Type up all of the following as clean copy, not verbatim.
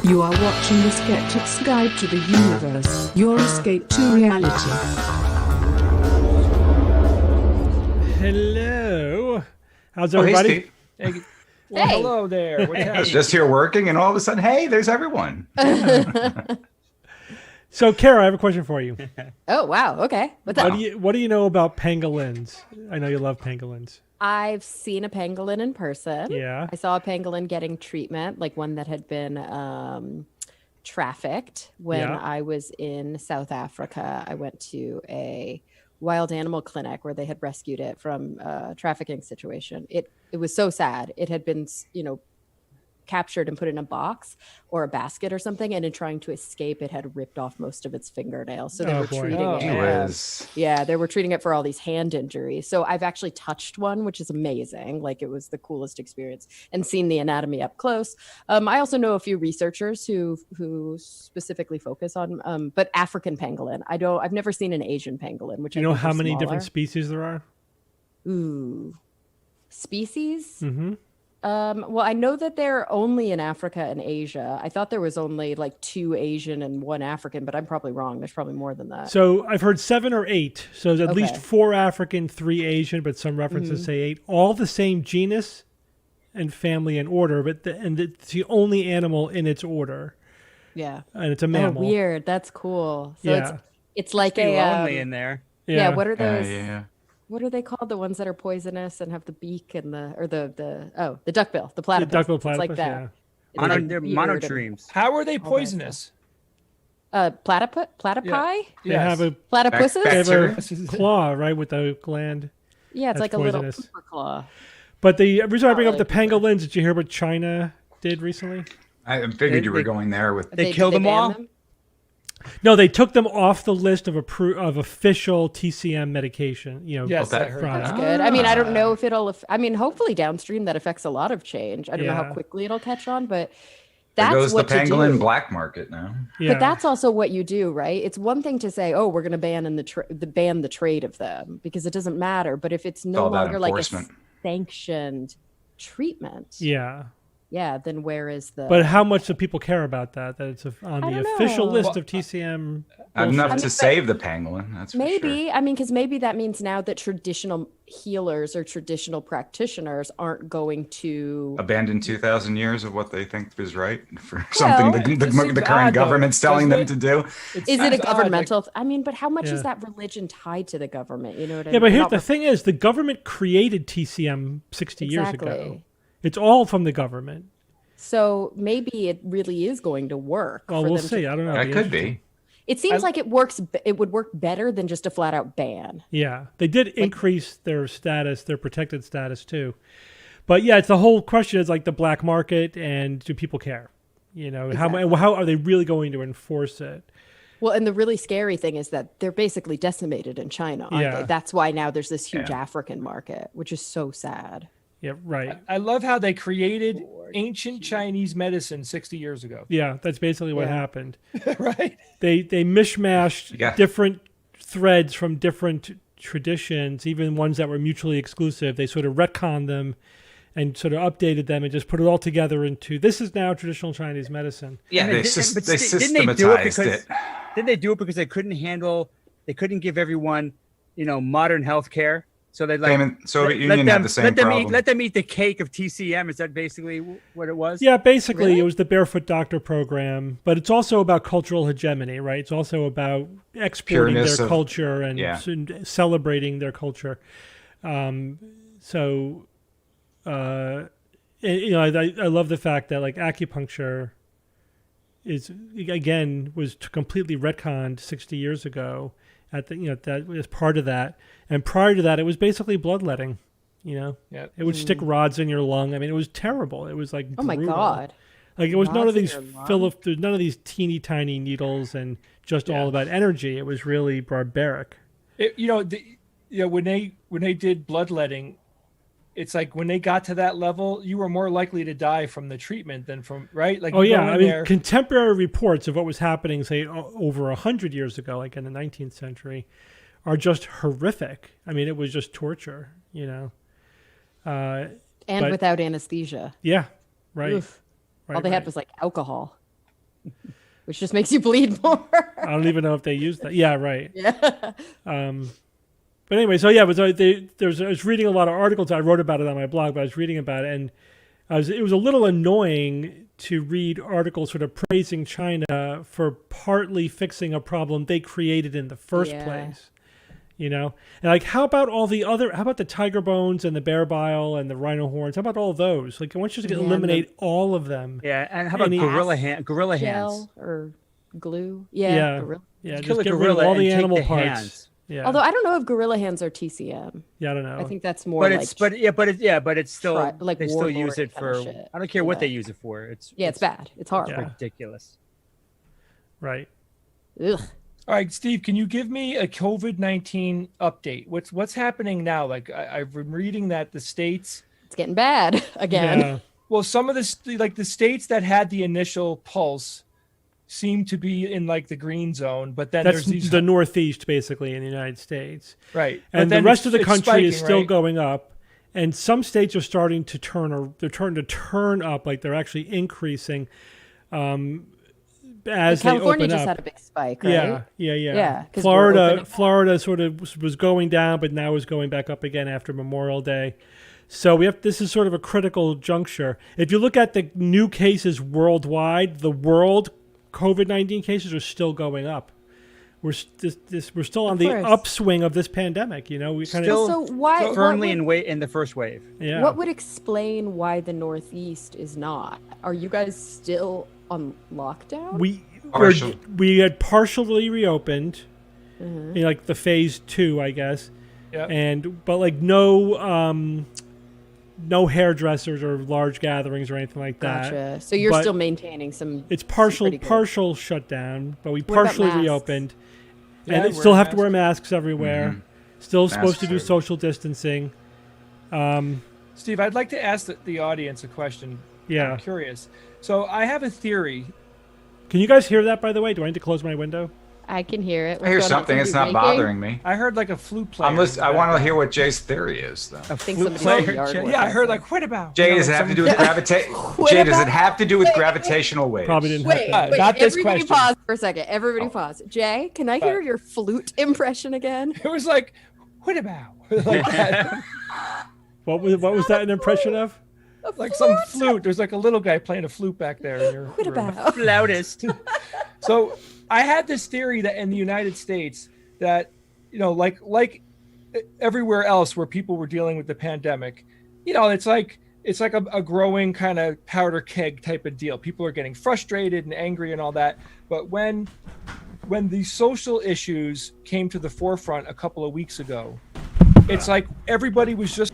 You are watching the Skeptic's Guide to the Universe, your escape to reality. Hello. How's everybody? Hey, Hey. hello there. What's I was happening? just here working, and all of a sudden, hey, there's everyone. So, Kara, I have a question for you. Oh, wow. Okay. What's up? What do you know about pangolins? I know you love pangolins. I've seen a pangolin in person. Yeah. I saw a pangolin getting treatment, like one that had been trafficked when Yeah. I was in South Africa. I went to a wild animal clinic where they had rescued it from a trafficking situation. It was so sad. It had been, captured and put in a box or a basket or something, and in trying to escape, it had ripped off most of its fingernails. So they were treating it. Yeah, they were treating it for all these hand injuries. So I've actually touched one, which is amazing. Like, it was the coolest experience, and seen the anatomy up close. I also know a few researchers who specifically focus on, but African pangolin. I've never seen an Asian pangolin, which Do you know how many different species there are? Ooh, species. Mm-hmm. Well, I know that they're only in Africa and Asia. I thought there was only like 2 Asian and 1 African, but I'm probably wrong. There's probably more than that. So I've heard 7 or 8. So there's at least Okay. 4 African, 3 Asian, but some references say 8. All the same genus and family and order, but it's the only animal in its order. Yeah. And it's a mammal. Oh, weird. That's cool. So Yeah. it's like Pretty a lonely in there. yeah. What are those? Yeah. What are they called? The ones that are poisonous and have the beak and the duckbill, the platypus. duckbill It's like platypus, that. yeah. They're Weird and- monotremes. How are they poisonous? Platypi? They have a Platypuses? they have a Bacteria? claw, right, with the gland. Yeah, it's That's like a little poisonous. pooper claw. But the reason I bring up the like pangolins, did you hear what China did recently? I figured you were going there with. They killed them ban all? them? No, they took them off the list of official TCM medication. Yes, that- I heard product. that. Good. I mean, I don't know if hopefully downstream that affects a lot of change. I don't know Yeah. how quickly it'll catch on, but There that's goes the what you pangolin do. black market now. Yeah. But that's also what you do, right? It's one thing to say, "Oh, we're going to ban the trade of them," because it doesn't matter. But if it's no all about longer like a enforcement. sanctioned treatment, Yeah. then where is the? But how much do people care about that? That it's on I the don't official know. list of TCM. Enough I mean, to but- save the pangolin. That's for Maybe. sure. I mean, because maybe that means now that traditional healers or traditional practitioners aren't going to. Abandon 2,000 years of what they think is right for something it the just seems current odd, though, government's telling them doesn't to do. Is it seems a odd, like- governmental? I mean, but how much Yeah. is that religion tied to the government? You know what I Yeah, mean? but They're here's not the thing: is the government created TCM 60 years ago? Exactly. It's all from the government. So maybe it really is going to work. Well, for we'll them to- see. I don't know. That could be. It seems like it works. It would work better than just a flat out ban. Yeah, they did increase their status, their protected status too. But yeah, it's the whole question is like the black market and do people care? You know, how are they really going to enforce it? Well, and the really scary thing is that they're basically decimated in China, aren't they? That's why now there's this huge African market, which is so sad. Yeah, right. I love how they created ancient Chinese medicine 60 years ago. Yeah, that's basically what happened. Right? They mishmashed different threads from different traditions, even ones that were mutually exclusive. They sort of retconned them and sort of updated them and just put it all together into this is now traditional Chinese medicine. Yeah, they systematized it. Didn't they do it because they couldn't give everyone, modern health care? So they Soviet Union had the same problem. Let them eat the cake of TCM. Is that basically what it was? Yeah, basically it was the Barefoot Doctor program, but it's also about cultural hegemony, right? It's also about exporting their culture and celebrating their culture. I love the fact that like acupuncture was completely retconned 60 years ago. That was part of that, and prior to that, it was basically bloodletting. It would stick rods in your lung. I mean, it was terrible. It was like oh my god, like it was none of these teeny tiny needles and just all about energy. It was really barbaric. When they did bloodletting, it's like when they got to that level, you were more likely to die from the treatment than from, right? Like, contemporary reports of what was happening, say, over 100 years ago, like in the 19th century, are just horrific. I mean, it was just torture, and without anesthesia. Yeah, right. All they had was like alcohol, which just makes you bleed more. I don't even know if they used that. Yeah, right. Yeah. But anyway, so yeah, I was reading a lot of articles. I wrote about it on my blog, but I was reading about it, and it was a little annoying to read articles sort of praising China for partly fixing a problem they created in the first place. And like, how about the tiger bones and the bear bile and the rhino horns? How about all those? Like, why don't you just eliminate all of them? Yeah, and how about gorilla hands or glue? Yeah, just get rid of all the animal parts. Hands. Yeah. Although I don't know if gorilla hands are TCM. Yeah, I don't know. I think that's more. But it's still like they still use it for. I don't care what they use it for. It's bad. It's horrible. It's ridiculous. Right. Ugh. All right, Steve, can you give me a COVID-19 update? What's happening now? Like I've been reading that the states. It's getting bad again. Yeah. Well, some of the states that had the initial pulse seem to be in like the green zone, but then that's there's the Northeast basically in the United States, right? And the rest of the country is still going up, and some states are starting to turn up, like they're actually increasing as they California open just up. Had a big spike, right? Yeah. Florida sort of was going down, but now is going back up again after Memorial Day. So this is sort of a critical juncture. If you look at the new cases worldwide, the world COVID-19 cases are still going up. We're still on the upswing of this pandemic. We kind of firmly in the first wave. Yeah. What would explain why the Northeast is not? Are you guys still on lockdown? We had partially reopened, like the phase 2, I guess. Yeah. But like no hairdressers or large gatherings or anything like that. Gotcha. So you're still maintaining some. It's partial shutdown, but we partially reopened, and still have to wear masks everywhere. Mm-hmm. Still supposed to do social distancing. Steve, I'd like to ask the audience a question. Yeah, I'm curious. So I have a theory. Can you guys hear that? By the way, do I need to close my window? I can hear it. I hear something. It's not bothering me. I heard like a flute player. I want to hear what Jay's theory is, though. I think somebody I heard like what about? Jay, does it have to do with gravitation? Jay, does it have to do with gravitational waves? Probably didn't. Wait, not this everybody question. Pause for a second. Everybody pause. Jay, can I hear your flute impression again? It was like, what about? Like that. What was that an impression of? Like some flute. There's like a little guy playing a flute back there in your What about? Flautist. So I had this theory that in the United States that, like everywhere else where people were dealing with the pandemic, it's like a growing kind of powder keg type of deal. People are getting frustrated and angry and all that. But when when the social issues came to the forefront a couple of weeks ago, it's like everybody was just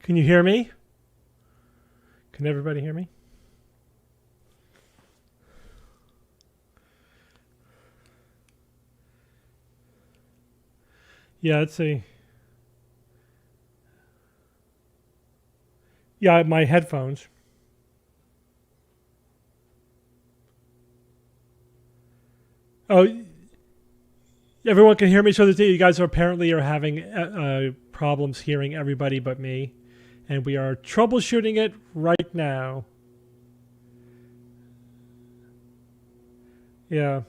Can you hear me? Can everybody hear me? Yeah, let's see. Yeah, my headphones. Oh, everyone can hear me. So that you guys apparently are having problems hearing everybody but me. And we are troubleshooting it right now. Yeah.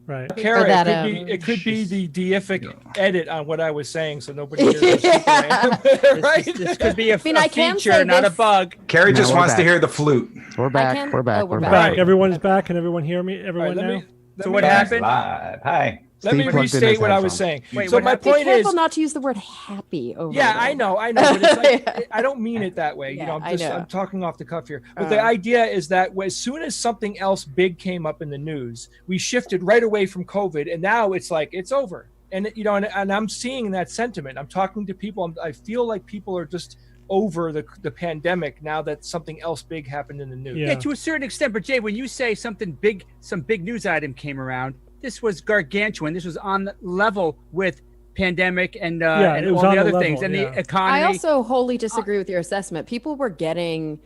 Right. Kara, it could be the deific edit on what I was saying, so nobody hears right? This could be a I can feature, say not a this. bug. Carrie just we're wants to back. hear the flute. We're back. can- We're back. oh, we're We're back. back. Right. Everyone's back. Can everyone hear me? All Everyone right, now? So what happened? Live. Hi. Let me Steve plugged in restate his what I was headphones. saying. Wait, So what my happened? Be point careful is, not to use the word happy over. yeah, there. I know, but it's like I don't mean it that way. Yeah, I I'm know. talking off the cuff here. But the idea is that as soon as something else big came up in the news, we shifted right away from COVID, and now it's like it's over. And and I'm seeing that sentiment. I'm talking to people. I feel like people are just over the pandemic now that something else big happened in the news. Yeah. Yeah, to a certain extent. But Jay, when you say something big, some big news item came around, this was gargantuan. This was on the level with pandemic and, and it was all on the the other things level, and yeah. the economy. I also wholly disagree with your assessment. People were getting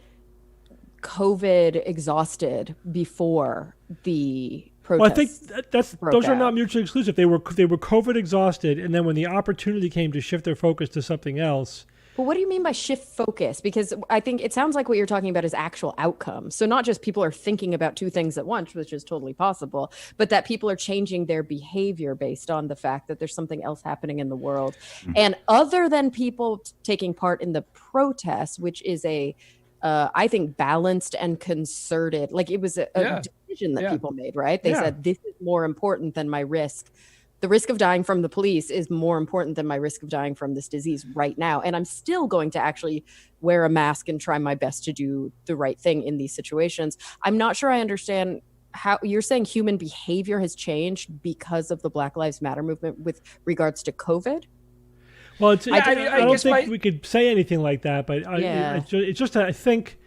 COVID exhausted before the protests. Well, I think those broke are not out. mutually exclusive. They were COVID exhausted, and then when the opportunity came to shift their focus to something else. But what do you mean by shift focus? Because I think it sounds like what you're talking about is actual outcomes. So not just people are thinking about two things at once, which is totally possible, but that people are changing their behavior based on the fact that there's something else happening in the world. And other than people taking part in the protests, which is I think balanced and concerted, like it was a decision that people made, right? They said, this is more important than my risk. The risk of dying from the police is more important than my risk of dying from this disease right now. And I'm still going to actually wear a mask and try my best to do the right thing in these situations. I'm not sure I understand how you're saying human behavior has changed because of the Black Lives Matter movement with regards to COVID. Well, I don't guess think we could say anything like that, but it's just I think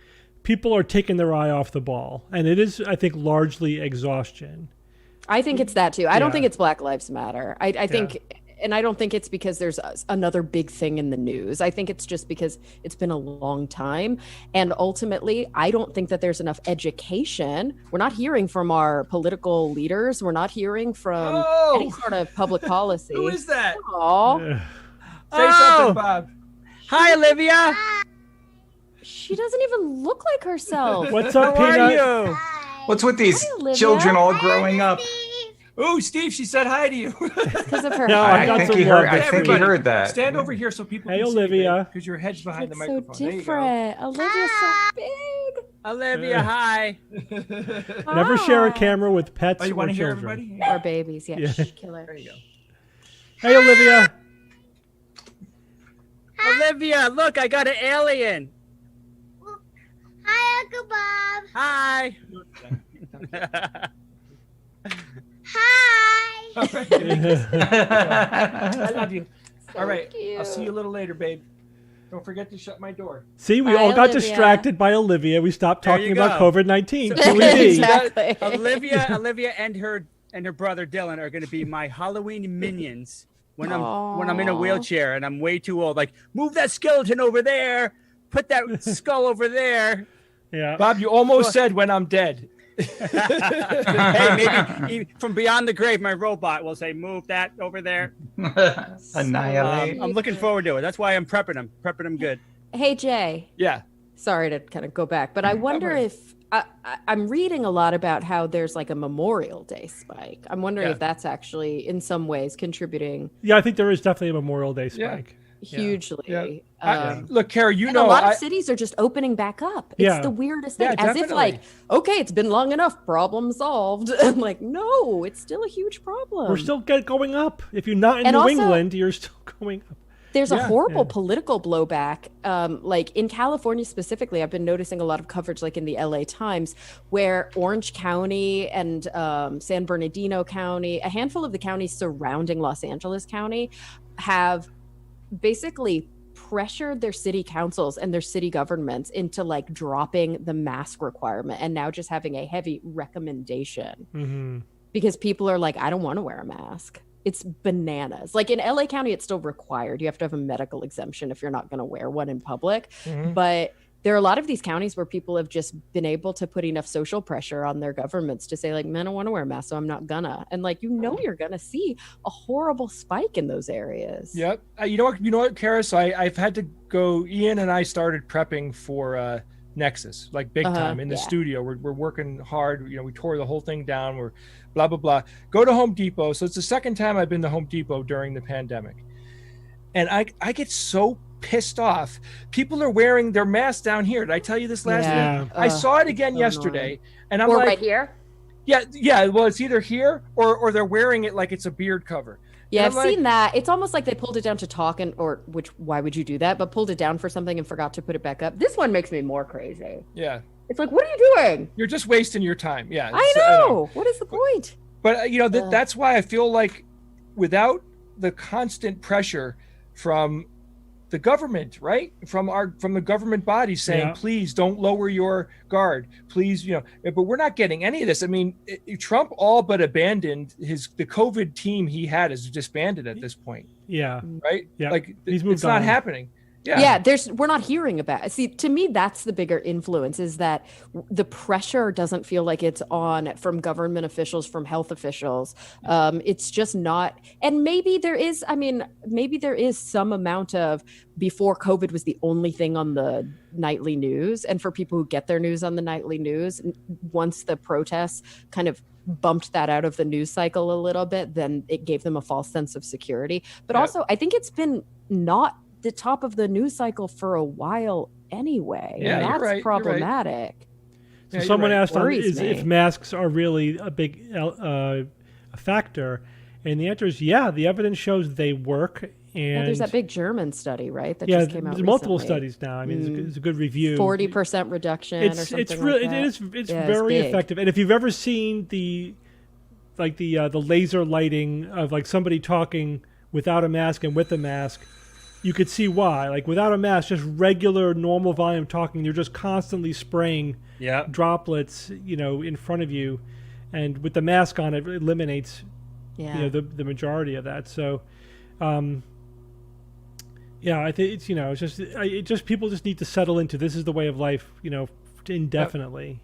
people are taking their eye off the ball, and it is, I think, largely exhaustion. I think it's that too. I don't think it's Black Lives Matter. I think, and I don't think it's because there's another big thing in the news. I think it's just because it's been a long time. And ultimately, I don't think that there's enough education. We're not hearing from our political leaders. We're not hearing from any sort of public policy. Who is that? Aw. Say something, Bob. Hi, Olivia. She doesn't even look like herself. What's up, How are Peanut? you? What's with these Hi, Olivia. children all growing up? Oh, Steve, she said hi to you. Because of her No, hair. I got think some he heard. love. I think he Everybody, heard that. Stand over here so people Hey, can Olivia. see because your head's behind the It's so microphone. different. Olivia's so big. Olivia, hi. Never share a Hi. camera with pets Oh, you or want to hear children. everybody? Or babies. Yeah. Yeah. Shh, killer. There you go. Hey, Olivia. Olivia, look, I got an alien. Hi, Uncle Bob. Hi. Hi. I love you. So All right. cute. I'll see you a little later, babe. Don't forget to shut my door. See, we Bye, all got Olivia. distracted by Olivia. We stopped There talking you about go. COVID-19. So- QED. Exactly. Olivia and her brother Dylan are going to be my Halloween minions when I'm in a Aw. wheelchair and I'm way too old. Like, move that skeleton over there, put that skull over there. Yeah. Bob, you almost said when I'm dead. Hey, maybe from beyond the grave, my robot will say, "Move that over there." Annihilate. I'm looking forward to it. That's why I'm prepping them good. Hey, Jay. Yeah. Sorry to kind of go back, but I wonder if I'm reading a lot about how there's like a Memorial Day spike. I'm wondering if that's actually in some ways contributing. Yeah, I think there is definitely a Memorial Day spike. Hugely. Look, Kara, you and know, a lot of cities are just opening back up. It's the weirdest thing. Yeah, as if like, okay, it's been long enough, problem solved. I'm like, no, it's still a huge problem. We're still going up. If you're not in New England, you're still going up. There's a horrible political blowback. Like in California specifically, I've been noticing a lot of coverage like in the LA Times where Orange County and San Bernardino County, a handful of the counties surrounding Los Angeles County have basically pressured their city councils and their city governments into like dropping the mask requirement and now just having a heavy recommendation because people are like, I don't want to wear a mask. It's bananas. Like in LA County, it's still required. You have to have a medical exemption if you're not going to wear one in public. But there are a lot of these counties where people have just been able to put enough social pressure on their governments to say like, man, I don't want to wear a mask, so I'm not gonna. And like, you're gonna see a horrible spike in those areas. Yep. You know what, Kara? So I've had to go. Ian and I started prepping for Nexus, like big time in the studio. We're working hard. You know, we tore the whole thing down. We're blah blah blah. Go to Home Depot. So it's the second time I've been to Home Depot during the pandemic, and I get so pissed off. People are wearing their masks down here. Did I tell you this last week? I saw it again yesterday, and I'm like, right here. Yeah. Well, it's either here or they're wearing it like it's a beard cover. Yeah, I've seen that. It's almost like they pulled it down to talk why would you do that? But pulled it down for something and forgot to put it back up. This one makes me more crazy. Yeah. It's like, what are you doing? You're just wasting your time. Yeah. I know. What is the point? But you know, that's why I feel like without the constant pressure from the government, right? From the government bodies saying, please don't lower your guard, please, you know, but we're not getting any of this. I mean, Trump all but abandoned the COVID team he had is disbanded at this point. Yeah. Right. Yeah. Like he's moved it's not happening. Yeah, we're not hearing about it. See, to me, that's the bigger influence is that the pressure doesn't feel like it's on from government officials, from health officials. It's just not. And maybe there is some amount of before COVID was the only thing on the nightly news. And for people who get their news on the nightly news, once the protests kind of bumped that out of the news cycle a little bit, then it gave them a false sense of security. But also, I think it's been not the top of the news cycle for a while anyway. Yeah, and that's problematic. So someone asked if masks are really a big a factor, and the answer is the evidence shows they work. And there's that big German study, right? That just came out there's multiple recently. studies now. I mean, it's a good review. 40% reduction. It's very effective. And if you've ever seen the laser lighting of like somebody talking without a mask and with a mask, you could see why. Like without a mask, just regular normal volume talking, you're just constantly spraying droplets, in front of you, and with the mask on, it eliminates the majority of that. So I think it's just people just need to settle into this is the way of life, indefinitely.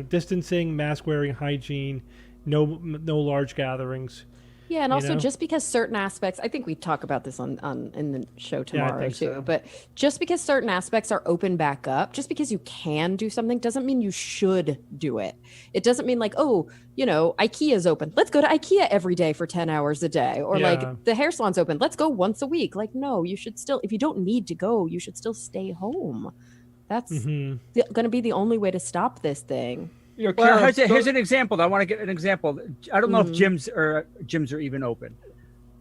Distancing, mask wearing, hygiene, no large gatherings. Yeah, and also just because certain aspects, I think we talk about this on in the show tomorrow too, but just because certain aspects are open back up, just because you can do something doesn't mean you should do it. It doesn't mean like, IKEA is open. Let's go to IKEA every day for 10 hours a day. Or like the hair salon's open. Let's go once a week. Like, no, you should still, if you don't need to go, you should still stay home. That's going to be the only way to stop this thing. Well, here's an example. I want to get an example. I don't know if gyms are even open.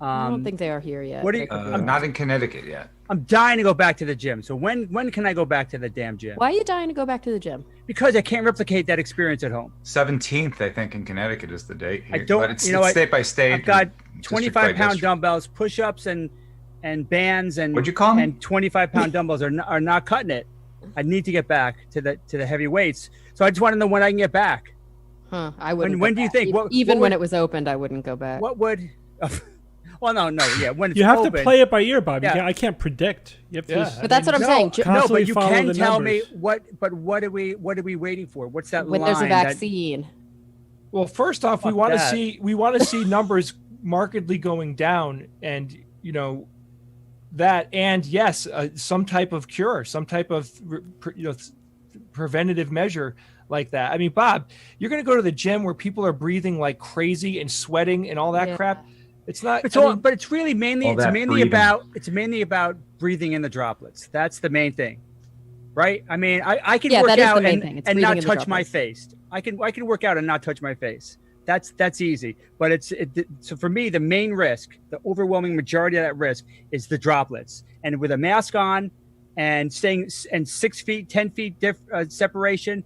I don't think they are here yet. I'm not in Connecticut yet. I'm dying to go back to the gym. So when can I go back to the damn gym? Why are you dying to go back to the gym? Because I can't replicate that experience at home. 17th, I think, in Connecticut is the date here. I don't. But it's state by state. I've got 25-pound dumbbells, push-ups, and bands, and what'd you call me? And 25-pound dumbbells are not cutting it. I need to get back to the heavy weights. So I just want to know when I can get back. I wouldn't. When do you think? When it was opened, I wouldn't go back. What would? Well, no. Yeah, when it's you have open, to play it by ear, Bob. Yeah. I can't predict. You have to but that's what I'm saying. No, but you can tell me what. But what are we waiting for? What's that when line? When there's a vaccine. Well, first off, we Fuck want to that. see numbers markedly going down, and that, and yes, some type of cure, some type of preventative measure like that. I mean, Bob, you're going to go to the gym where people are breathing like crazy and sweating and all that Yeah. crap. It's not. But it's really mainly All that breathing. it's mainly about breathing in the droplets. That's the main thing, right? I mean, I can Yeah, work that is the out main and, thing. It's and breathing not in the touch my droplets. face. I can work out and not touch my face. That's easy. But so for me, the main risk, the overwhelming majority of that risk, is the droplets. And with a mask on, and staying and 6 feet, 10 feet separation,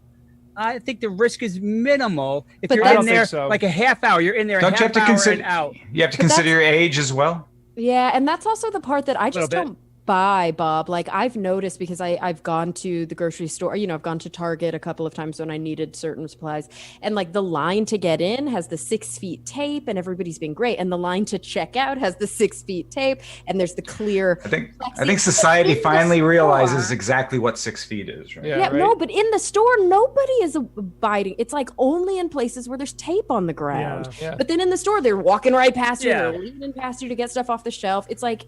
I think the risk is minimal. If But you're I in don't there think so. like a half hour, you're in there Don't a you half have to hour consider? and out. You have to But consider that's- your age as well. Yeah, and that's also the part that I just Little bit. don't buy, Bob. Like I've noticed because I've gone to the grocery store, I've gone to Target a couple of times when I needed certain supplies. And like the line to get in has the 6 feet tape and everybody's been great. And the line to check out has the 6 feet tape and there's the clear. I think plexi. society In the finally realizes store- exactly what 6 feet is, right? Yeah. Yeah, right? no, but in the store, nobody is abiding. It's like only in places where there's tape on the ground. Yeah. But then in the store, they're walking right past you, Yeah. they're leaning past you to get stuff off the shelf. It's like,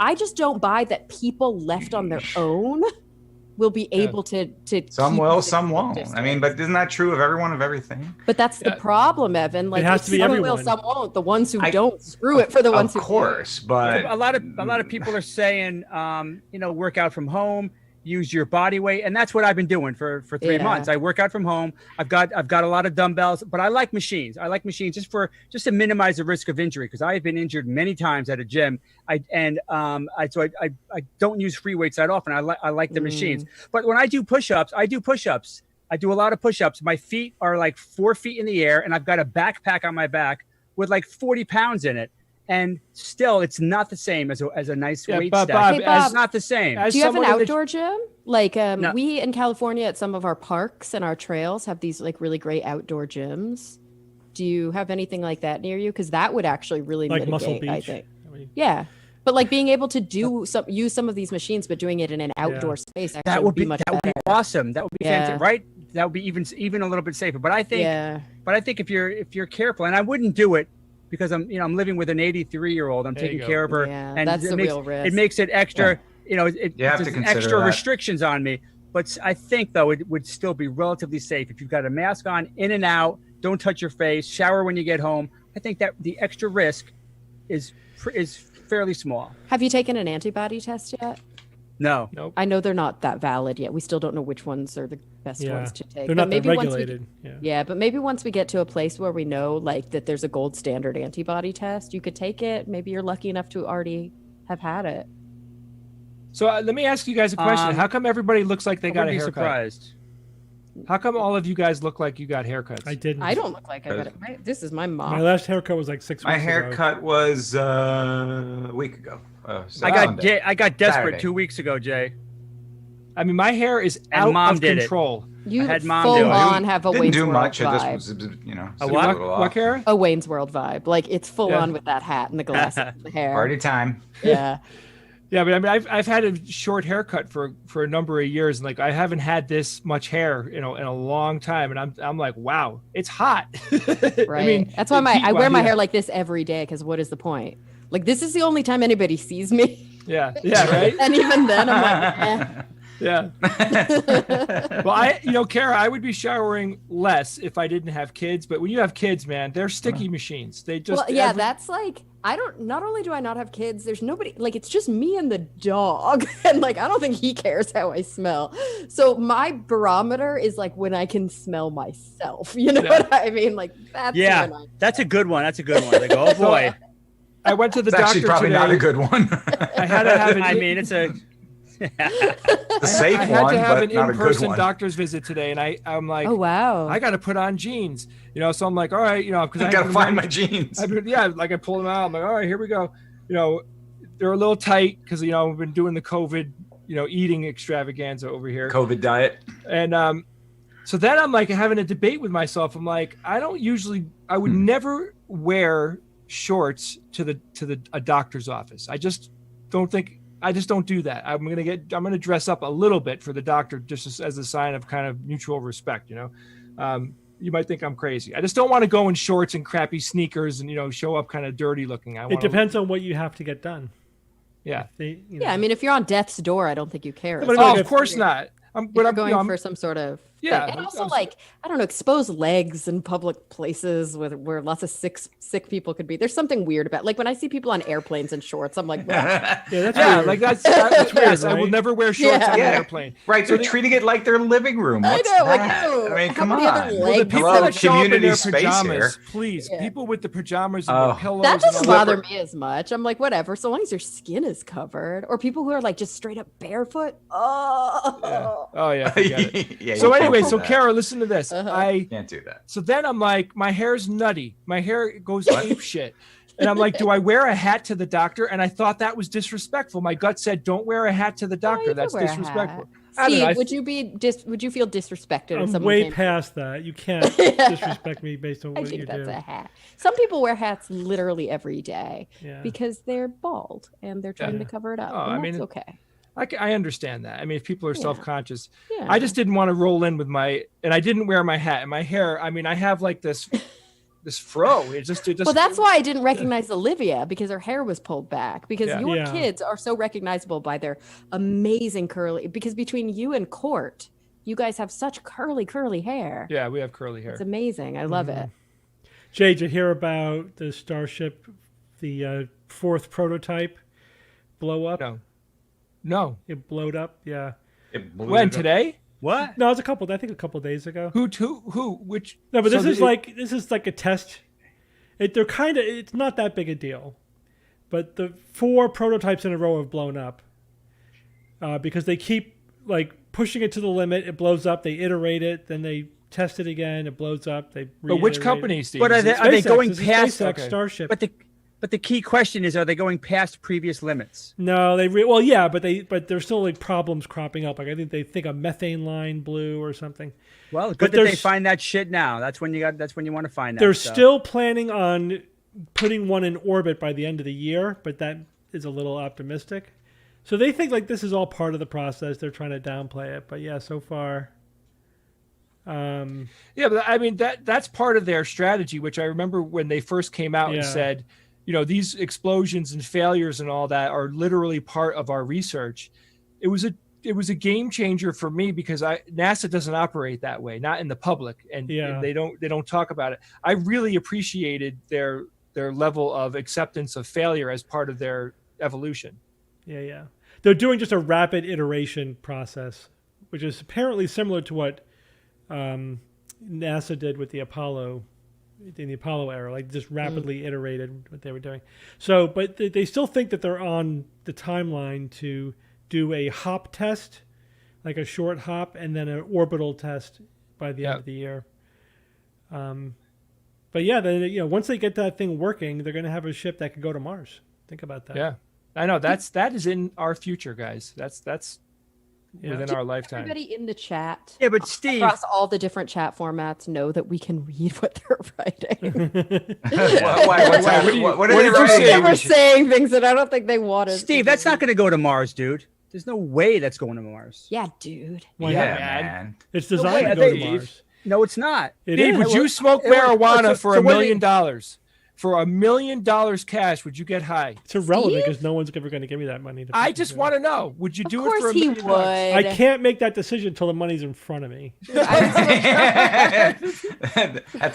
I just don't buy that people left on their own will be able to Some keep will, the some won't. distance. I mean, but isn't that true of everyone, of everything? But that's the Yeah. problem, Evan. Like has if to be some will, everyone. some won't. The ones who I- don't, screw it for the ones who Of course, but A lot of people are saying, work out from home, use your body weight, and that's what I've been doing for 3 Yeah. months. I work out from home. I've got a lot of dumbbells, but I like machines. I like machines just to minimize the risk of injury, because I have been injured many times at a gym. I don't use free weights that often. I like the machines. But when I do push-ups. I do a lot of push-ups. My feet are like 4 feet in the air, and I've got a backpack on my back with like 40 pounds in it. And still, it's not the same as a nice Yeah, weight Bob, stack. Bob, Hey, Bob. It's not the same. as Do you have an someone in the- outdoor gym? Like No. we in California at some of our parks and our trails have these like really great outdoor gyms. Do you have anything like that near you? Because that would actually really Like Muscle mitigate, I Beach. think. I mean, Yeah. But like being able to use some of these machines, but doing it in an outdoor space actually That would be much that would be better. awesome. That would be Yeah. fantastic, right? That would be even a little bit safer. But I think if you're careful, and I wouldn't do it because I'm living with an 83-year-old. I'm There you taking go. care of her, Yeah, and that's it the makes real risk. it makes it extra. You have to there's consider extra that. restrictions on me. But I think though it would still be relatively safe if you've got a mask on, in and out. Don't touch your face. Shower when you get home. I think that the extra risk is fairly small. Have you taken an antibody test yet? No. Nope. I know they're not that valid yet. We still don't know which ones are the best yeah, ones to take. they're But not that maybe once we- regulated. Yeah. Yeah, but maybe once we get to a place where we know like that there's a gold standard antibody test, you could take it. Maybe you're lucky enough to already have had it. So let me ask you guys a question. How come everybody looks like they I got a wouldn't be haircut? surprised. How come all of you guys look like you got haircuts? I didn't. I don't look like I got it. This is my mom. My last haircut was like 6 My weeks ago. haircut was a week ago. I got desperate Saturday. 2 weeks ago, Jay. I mean, my hair is And out Mom of did it. control. You I had Mom full do it. on have a Didn't Wayne's do World much. I vibe. just was, A took what? a little What, off. Kara? A Wayne's World vibe. Like it's full Yeah. on with that hat and the glasses and the hair. Party time. Yeah. Yeah, but I mean, I've had a short haircut for a number of years, and like I haven't had this much hair, in a long time, and I'm like, wow, it's hot. Right. I mean, that's why heat I wear my yeah. hair like this every day because what is the point? Like this is the only time anybody sees me. Yeah, right. And even then I'm like, eh. Yeah. Well, Kara, I would be showering less if I didn't have kids, but when you have kids, man, they're sticky machines. They just Well, yeah, that's like not only do I not have kids, there's nobody, like it's just me and the dog. And like I don't think he cares how I smell. So my barometer is like when I can smell myself. You know what I mean? Like that's Yeah, when that's a good one. That's a good one. Like, oh boy. I went to the It's doctor actually probably today. not a good one. I had to have an I mean, it's a The safe I had one, to have but an not a good in-person one. doctor's visit today, and I'm like, Oh wow. I got to put on jeans, so I'm like, all right, because I gotta find my jeans. like I pull them out. I'm like, all right, here we go. They're a little tight because we've been doing the COVID, eating extravaganza over here, COVID diet. and so then I'm like having a debate with myself. I'm like, I would never wear shorts to a doctor's office. I just don't do that. I'm gonna dress up a little bit for the doctor just as a sign of kind of mutual respect, you might think I'm crazy. I just don't want to go in shorts and crappy sneakers and show up kind of dirty looking. It depends on what you have to get done. Yeah. Yeah, I mean, if you're on death's door, I don't think you care. But Oh, of course not. But I'm going for some sort of Yeah, thing. And also like I don't know, exposed legs in public places where lots of sick people could be. There's something weird about like when I see people on airplanes in shorts, I'm like, well, that's weird. like that's weird. Right? I will never wear shorts on an airplane. Right, they're treating it like their living room. What's I know, that? like, I mean, how come many other on. legs? The people Hello, that show up in community their space pajamas, here. please. Yeah. People with the pajamas and the pillows. That and doesn't all bother me as much. I'm like, whatever, so long as your skin is covered. Or people who are like just straight up barefoot. Oh, Oh yeah. Forget it. Yeah, So you can't anyway, do so that. Kara, listen to this. I Can't do that. So then I'm like, my hair's nutty. My hair goes ape shit. And I'm like, do I wear a hat to the doctor? And I thought that was disrespectful. My gut said, don't wear a hat to the doctor. you That's can wear a disrespectful. hat. I don't know, Steve, would you feel disrespected if I'm someone way came? past that. You can't disrespect me based on I what you think that's do. a hat. Some people wear hats literally every day Yeah. because they're bald and they're trying to cover it up. Oh, and I that's mean, okay. I understand that. I mean, if people are Yeah. self-conscious, Yeah. I just didn't want to roll in with and I didn't wear my hat and my hair. I mean, I have like this fro. It just. Well, that's why I didn't recognize Olivia because her hair was pulled back. Because Yeah. your Yeah. kids are so recognizable by their amazing curly. Because between you and Court, you guys have such curly hair. Yeah, we have curly hair. It's amazing. I love it. Jay, did you hear about the Starship, the fourth prototype blow up? No. It blowed up. Yeah. It blew When it up. today? What? No, it was I think a couple of days ago. Who? Which? No, but so this is like a test. It's not that big a deal, but the 4 prototypes in a row have blown up because they keep like pushing it to the limit. It blows up. They iterate it, then they test it again. It blows up. They But which reiterate company, it. Steve? But Is it are they SpaceX. going This is past? SpaceX Starship? But the key question is, are they going past previous limits? No, but there's still like problems cropping up. Like I think a methane line blew or something. Well, But good that they there's- find that shit now. That's when you want to find that. They're stuff. still planning on putting one in orbit by the end of the year, but that is a little optimistic. So they think like this is all part of the process. They're trying to downplay it, but yeah, so far. Yeah, but I mean that's part of their strategy, which I remember when they first came out and Yeah. said, these explosions and failures and all that are literally part of our research. It was a game changer for me because NASA doesn't operate that way, not in the public, and they don't talk about it. I really appreciated their level of acceptance of failure as part of their evolution. Yeah. They're doing just a rapid iteration process, which is apparently similar to what NASA did with the Apollo, in the Apollo era, like just rapidly iterated what they were doing. So, but they still think that they're on the timeline to do a hop test, like a short hop, and then an orbital test by the end of the year. But yeah, then once they get that thing working, they're going to have a ship that could go to Mars. Think about that. Yeah, I know that is in our future, guys. That's within our lifetime. Everybody in the chat, Yeah, but Steve, across all the different chat formats, know that we can read what they're writing. Why? What's that? What are they did you writing? say? They were saying things that I don't think they wanted. Steve, that's not going to go to Mars, dude. There's no way that's going to Mars. Yeah, dude. Why Yeah, not? man. It's designed way, to go to Steve. Mars. No, it's not. It Steve, is. would you smoke it was- marijuana so- for so $1 what do million? For $1 million cash, would you get high? It's irrelevant Steve? because no one's ever going to give me that money. I just want to know, would you Of do it for course $1 he million? would. I can't make that decision until the money's in front of me. That's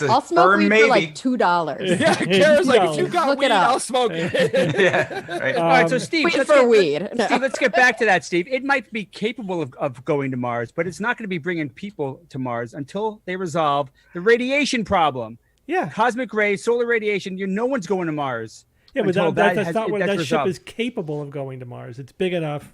a I'll smoke firm weed maybe. for like $2. Yeah, Kara's like, if you No. got Look it weed, up. I'll smoke it. Yeah, right. All right, so Steve, Wait let's for get- weed. No. Steve, let's get back to that, Steve. It might be capable of going to Mars, but it's not going to be bringing people to Mars until they resolve the radiation problem. Yeah. Cosmic rays, solar radiation. No one's going to Mars. Yeah, but until that's has- not what that's that ship resolved. is capable of going to Mars. It's big enough,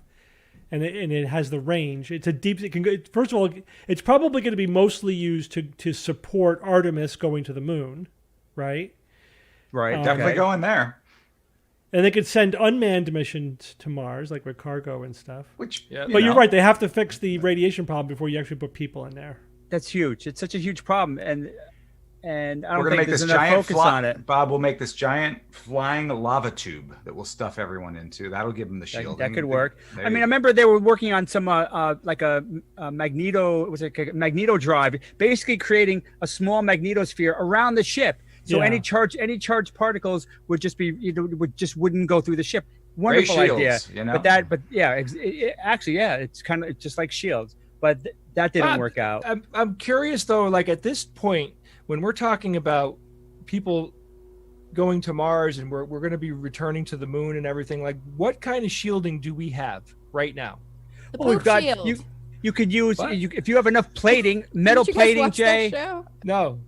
and it has the range. It's a deep. It can go. First of all, it's probably going to be mostly used to support Artemis going to the moon, right? Right. Definitely okay. going there. And they could send unmanned missions to Mars, like with cargo and stuff. Which, Yeah. But you're right; they have to fix the radiation problem before you actually put people in there. That's huge. It's such a huge problem, and and I We're don't gonna think make there's this enough giant focus on it. Bob will make this giant flying lava tube that we'll stuff everyone into. That'll give them the shield. That could work. I mean, I remember they were working on some like a magneto. It was like a magneto drive, basically creating a small magnetosphere around the ship. So Yeah. any charged particles would just be wouldn't go through the ship. Ray Wonderful shields, idea. you know? But yeah, actually, yeah, it's kind of just like shields. But that didn't work out. I'm curious though, like at this point, when we're talking about people going to Mars and we're going to be returning to the moon and everything, like what kind of shielding do we have right now? The Well, we've poop got shield. you could use What? if you have enough plating, metal Didn't you guys plating, watch that Jay. show? No,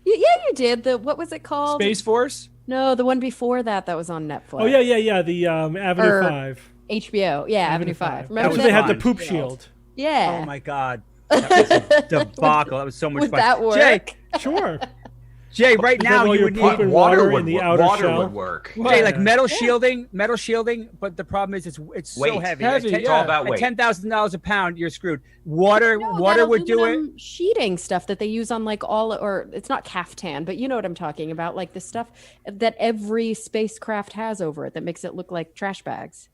Yeah, you did. What was it called? Space Force. No, the one before that was on Netflix. Oh yeah. The Avenue Or- 5. HBO. Yeah, Avenue 5. That's Remember when they had the fun. poop shield. Yeah. Oh my God, that was a debacle. That was so much Would fun. that work? Sure. Jay, right Is that now while you you're would need pumping water in the outer water shell? would work. Jay, like Yeah. metal shielding, but the problem is it's so Weight. heavy. Heavy, At It's all about weight. $10,000 a pound, you're screwed. Water No, water that would do it. aluminum sheeting stuff that they use on like or it's not caftan, but you know what I'm talking about, like the stuff that every spacecraft has over it that makes it look like trash bags.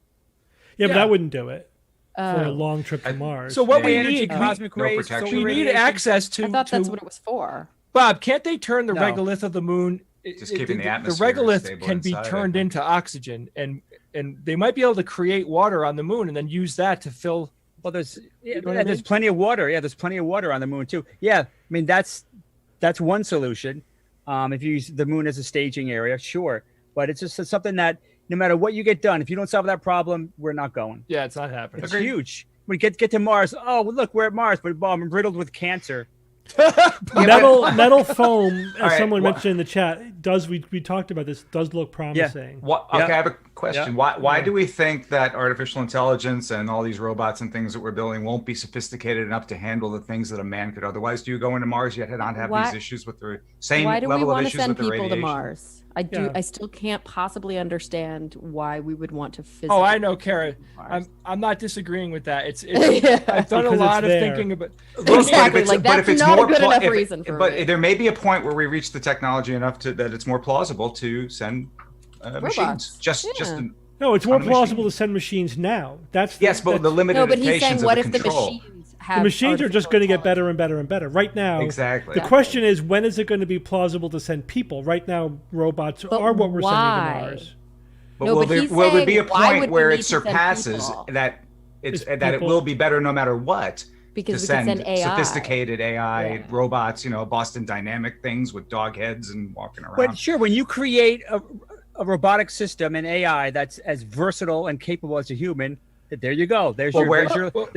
Yeah, but Yeah. that wouldn't do it for a Oh. long trip to Mars. So what we Yeah. Energy, need, cosmic no rays, protection. solar we need radiation. access to. I thought that's to- what it was for. Bob, can't they turn the No. regolith of the moon? Just keeping the atmosphere The regolith stable can be inside, I turned think. into oxygen, and they might be able to create water on the moon and then use that to fill. Well, there's know what I there's mean? plenty of water. Yeah, there's plenty of water on the moon too. Yeah, I mean that's one solution. If you use the moon as a staging area, sure, but it's just something that no matter what you get done, if you don't solve that problem, we're not going. Yeah, it's not happening. It's huge. We get to Mars. Oh, well, look, we're at Mars, but Bob, I'm riddled with cancer. metal foam, as All right, someone wha- mentioned in the chat, does we talked about this, does look promising. What? Yeah. Okay, I have a question. Why do we think that artificial intelligence and all these robots and things that we're building won't be sophisticated enough to handle the things that a man could otherwise do? Going to Mars, yet not have Why- these issues with the same Why do we level of want to issues send with the people radiation? to Mars? Yeah. I still can't possibly understand why we would want to physically. Oh, I know, Kara. Mars. I'm not disagreeing with that. It's Yeah. I've done a Because lot of it's there. thinking about. Exactly, like, that's not a good enough if- reason for but me. there may be a point where we reach the technology enough that it's more plausible to send machines. Robots. Just Yeah. No, it's more On a plausible machine. to send machines now. That's yes, but the limited No, but he's limitations saying, what of if the the control. machines have the machines are just artificial going to get intelligence? better and better and better. Right now, Exactly. the question is, when is it going to be plausible to send people? Right now, robots But are what we're why? sending to Mars. But No, will but there he's will there be a saying, why would point we where need it to send surpasses people? that it people- will be better no matter what? Because to we can send send AI. sophisticated AI Yeah. robots, Boston Dynamic things with dog heads and walking around. But sure, when you create a robotic system, an AI that's as versatile and capable as a human, there you go. There's Well, your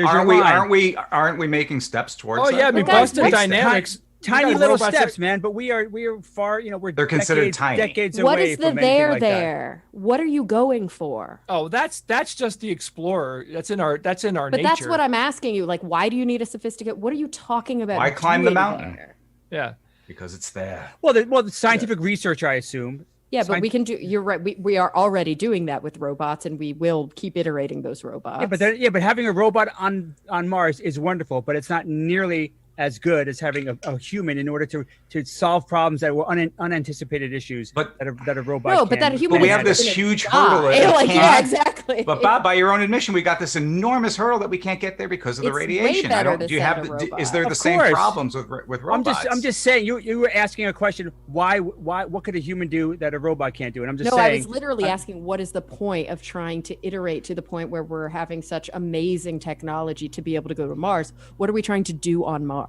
aren't line. Aren't we making steps towards Oh that? yeah, I mean Okay, Boston what's- Dynamics. Tiny you got little robots steps, that- man. But we are far. We're They're considered decades, tiny. decades What away is the from anything there like that. there? What are you going for? Oh, that's just the Explorer. That's in our But nature. that's what I'm asking you. Like, why do you need a sophisticated? What are you talking about? Why climb the doing mountain? there? Yeah. Because it's there. Well, the scientific research, I assume. Yeah, but we can do. You're right. We are already doing that with robots, and we will keep iterating those robots. But having a robot on Mars is wonderful, but it's not nearly as good as having a human in order to solve problems that were unanticipated issues that a robot. No, but can. that human. But we is have this gonna huge die. hurdle. that Like, we yeah, can't- exactly. But Bob, by your own admission, we got this enormous hurdle that we can't get there because of the It's way radiation. better to Do you send have? a robot. Is there the Of same course. problems with robots? I'm just saying. You were asking a question. Why? What could a human do that a robot can't do? And I'm just No, saying. I was literally asking, what is the point of trying to iterate to the point where we're having such amazing technology to be able to go to Mars? What are we trying to do on Mars?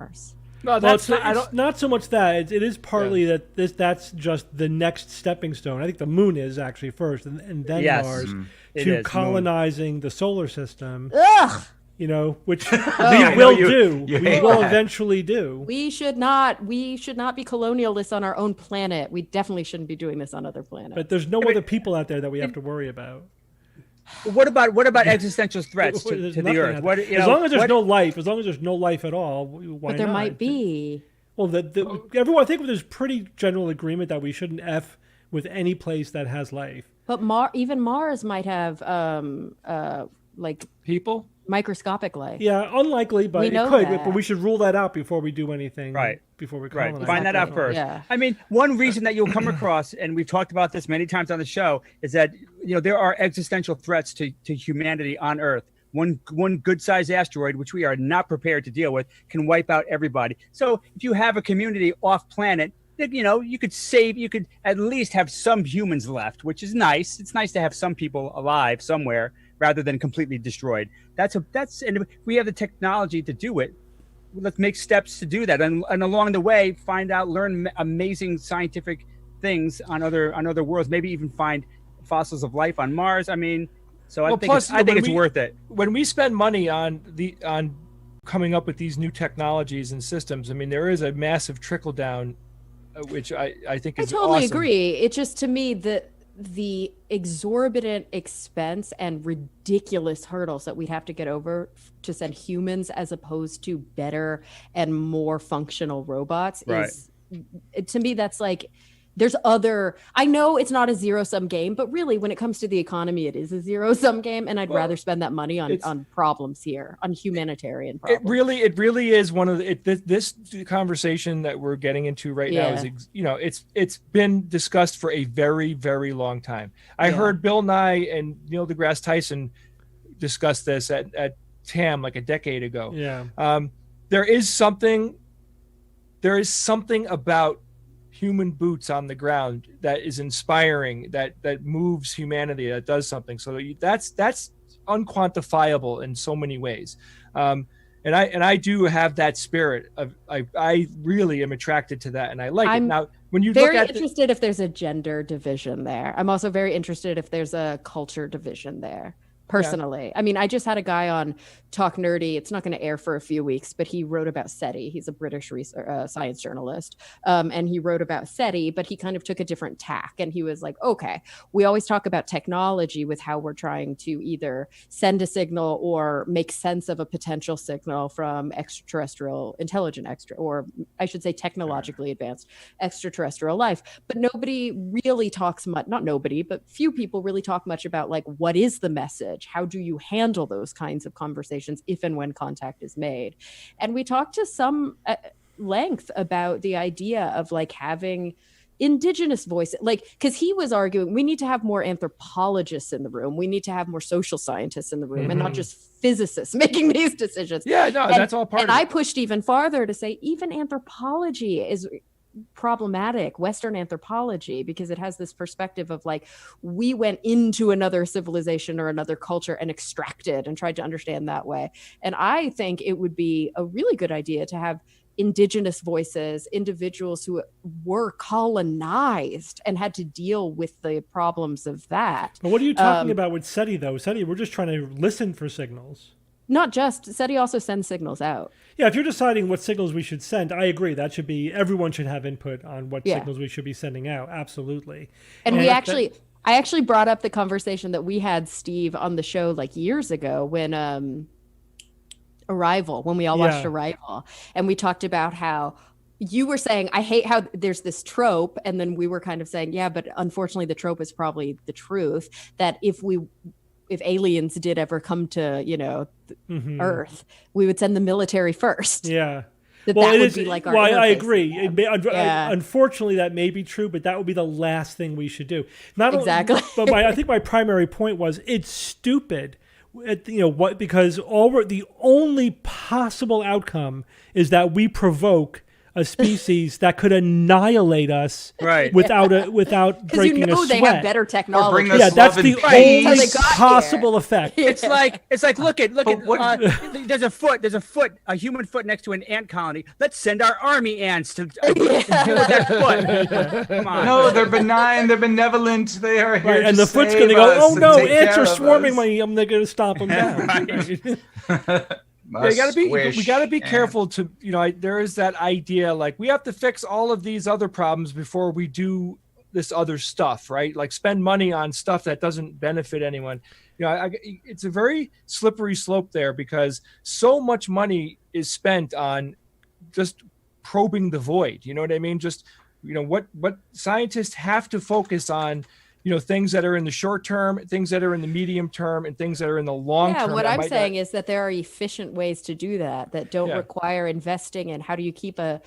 No, Well, that's it's, not, I it's don't. not so much that. It is partly that that's just the next stepping stone. I think the moon is actually first, and then Yes. Mars, It to is, colonizing the solar system, Ugh! which I we know will do. you We hate will that. eventually do. We should not be colonialists on our own planet. We definitely shouldn't be doing this on other planets. But there's no other people out there that we have to worry about. What about existential threats There's to the nothing Earth? out What, there. you As know, long as there's what- no life, at all, why but there not? might be. Well, everyone, I think there's pretty general agreement that we shouldn't F with any place that has life. But even Mars might have like People. microscopic life. Yeah, unlikely, but We it know could. that. But we should rule that out before we do anything. Right. Before we Right. colonize. Find that out Exactly. first. Yeah. I mean, one reason that you'll come across, and we've talked about this many times on the show, is that there are existential threats to humanity on Earth. One good-sized asteroid, which we are not prepared to deal with, can wipe out everybody. So if you have a community off planet, you could at least have some humans left, which is nice. It's nice to have some people alive somewhere rather than completely destroyed. And if we have the technology to do it, let's make steps to do that. And along the way, learn amazing scientific things on other worlds, maybe even find fossils of life on Mars. I mean, so I think it's worth it. When we spend money on coming up with these new technologies and systems, I mean, there is a massive trickle down, which I think is I totally awesome. agree. It's just, to me, the exorbitant expense and ridiculous hurdles that we'd have to get over to send humans as opposed to better and more functional robots is, to me, that's like, I know it's not a zero-sum game, but really when it comes to the economy, it is a zero-sum game. And I'd rather spend that money on problems here, on humanitarian problems. It really is one of this conversation that we're getting into right now is, it's been discussed for a very, very long time. I heard Bill Nye and Neil deGrasse Tyson discuss this at TAM like a decade ago. Yeah. There is something about human boots on the ground that is inspiring, that moves humanity, that does something. So that's unquantifiable in so many ways. And I do have that spirit of, I really am attracted to that, and I like it. Now, when you very look at interested if there's a gender division there. I'm also very interested if there's a culture division there. Personally, I mean, I just had a guy on Talk Nerdy. It's not going to air for a few weeks, but he wrote about SETI. He's a British science journalist, and he wrote about SETI, but he kind of took a different tack. And he was like, okay, we always talk about technology with how we're trying to either send a signal or make sense of a potential signal from extraterrestrial or I should say technologically advanced extraterrestrial life. But nobody really talks much, not nobody, but few people really talk much about like, what is the message? How do you handle those kinds of conversations if and when contact is made? And we talked to some length about the idea of like having indigenous voice, like, because he was arguing we need to have more anthropologists in the room, we need to have more social scientists in the room, and not just physicists making these decisions. That's all part of it. And I pushed even farther to say even anthropology is problematic, Western anthropology, because it has this perspective of like, we went into another civilization or another culture and extracted and tried to understand that way. And I think it would be a really good idea to have indigenous voices, individuals who were colonized and had to deal with the problems of that. But what are you talking about with SETI though? SETI, we're just trying to listen for signals. Not just, SETI also sends signals out. Yeah, if you're deciding what signals we should send, I agree. That should be, everyone should have input on what signals we should be sending out. Absolutely. And I actually brought up the conversation that we had, Steve, on the show like years ago when Arrival, when we all watched Arrival. And we talked about how you were saying, I hate how there's this trope. And then we were kind of saying, yeah, but unfortunately the trope is probably the truth, that if aliens did ever come to, Earth, we would send the military first. Yeah. That would be like our interface. I agree. Unfortunately, that may be true, but that would be the last thing we should do. Exactly. But I think my primary point was it's stupid. Because the only possible outcome is that we provoke a species that could annihilate us without breaking a sweat. They have better technology. That's the only possible effect. It's like look at there's a human foot next to an ant colony. Let's send our army ants to deal with that foot. Come on. No, they're benign, they're benevolent, they are here and to the foot's going to go, oh no, ants are swarming me. I'm going to stop them down. We got to be careful to, there is that idea like we have to fix all of these other problems before we do this other stuff, right? Like spend money on stuff that doesn't benefit anyone. It's a very slippery slope there because so much money is spent on just probing the void. You know what I mean? Just, what scientists have to focus on things that are in the short term, things that are in the medium term, and things that are in the long term. Yeah, what I'm saying is that there are efficient ways to do that don't require investing in how do you keep a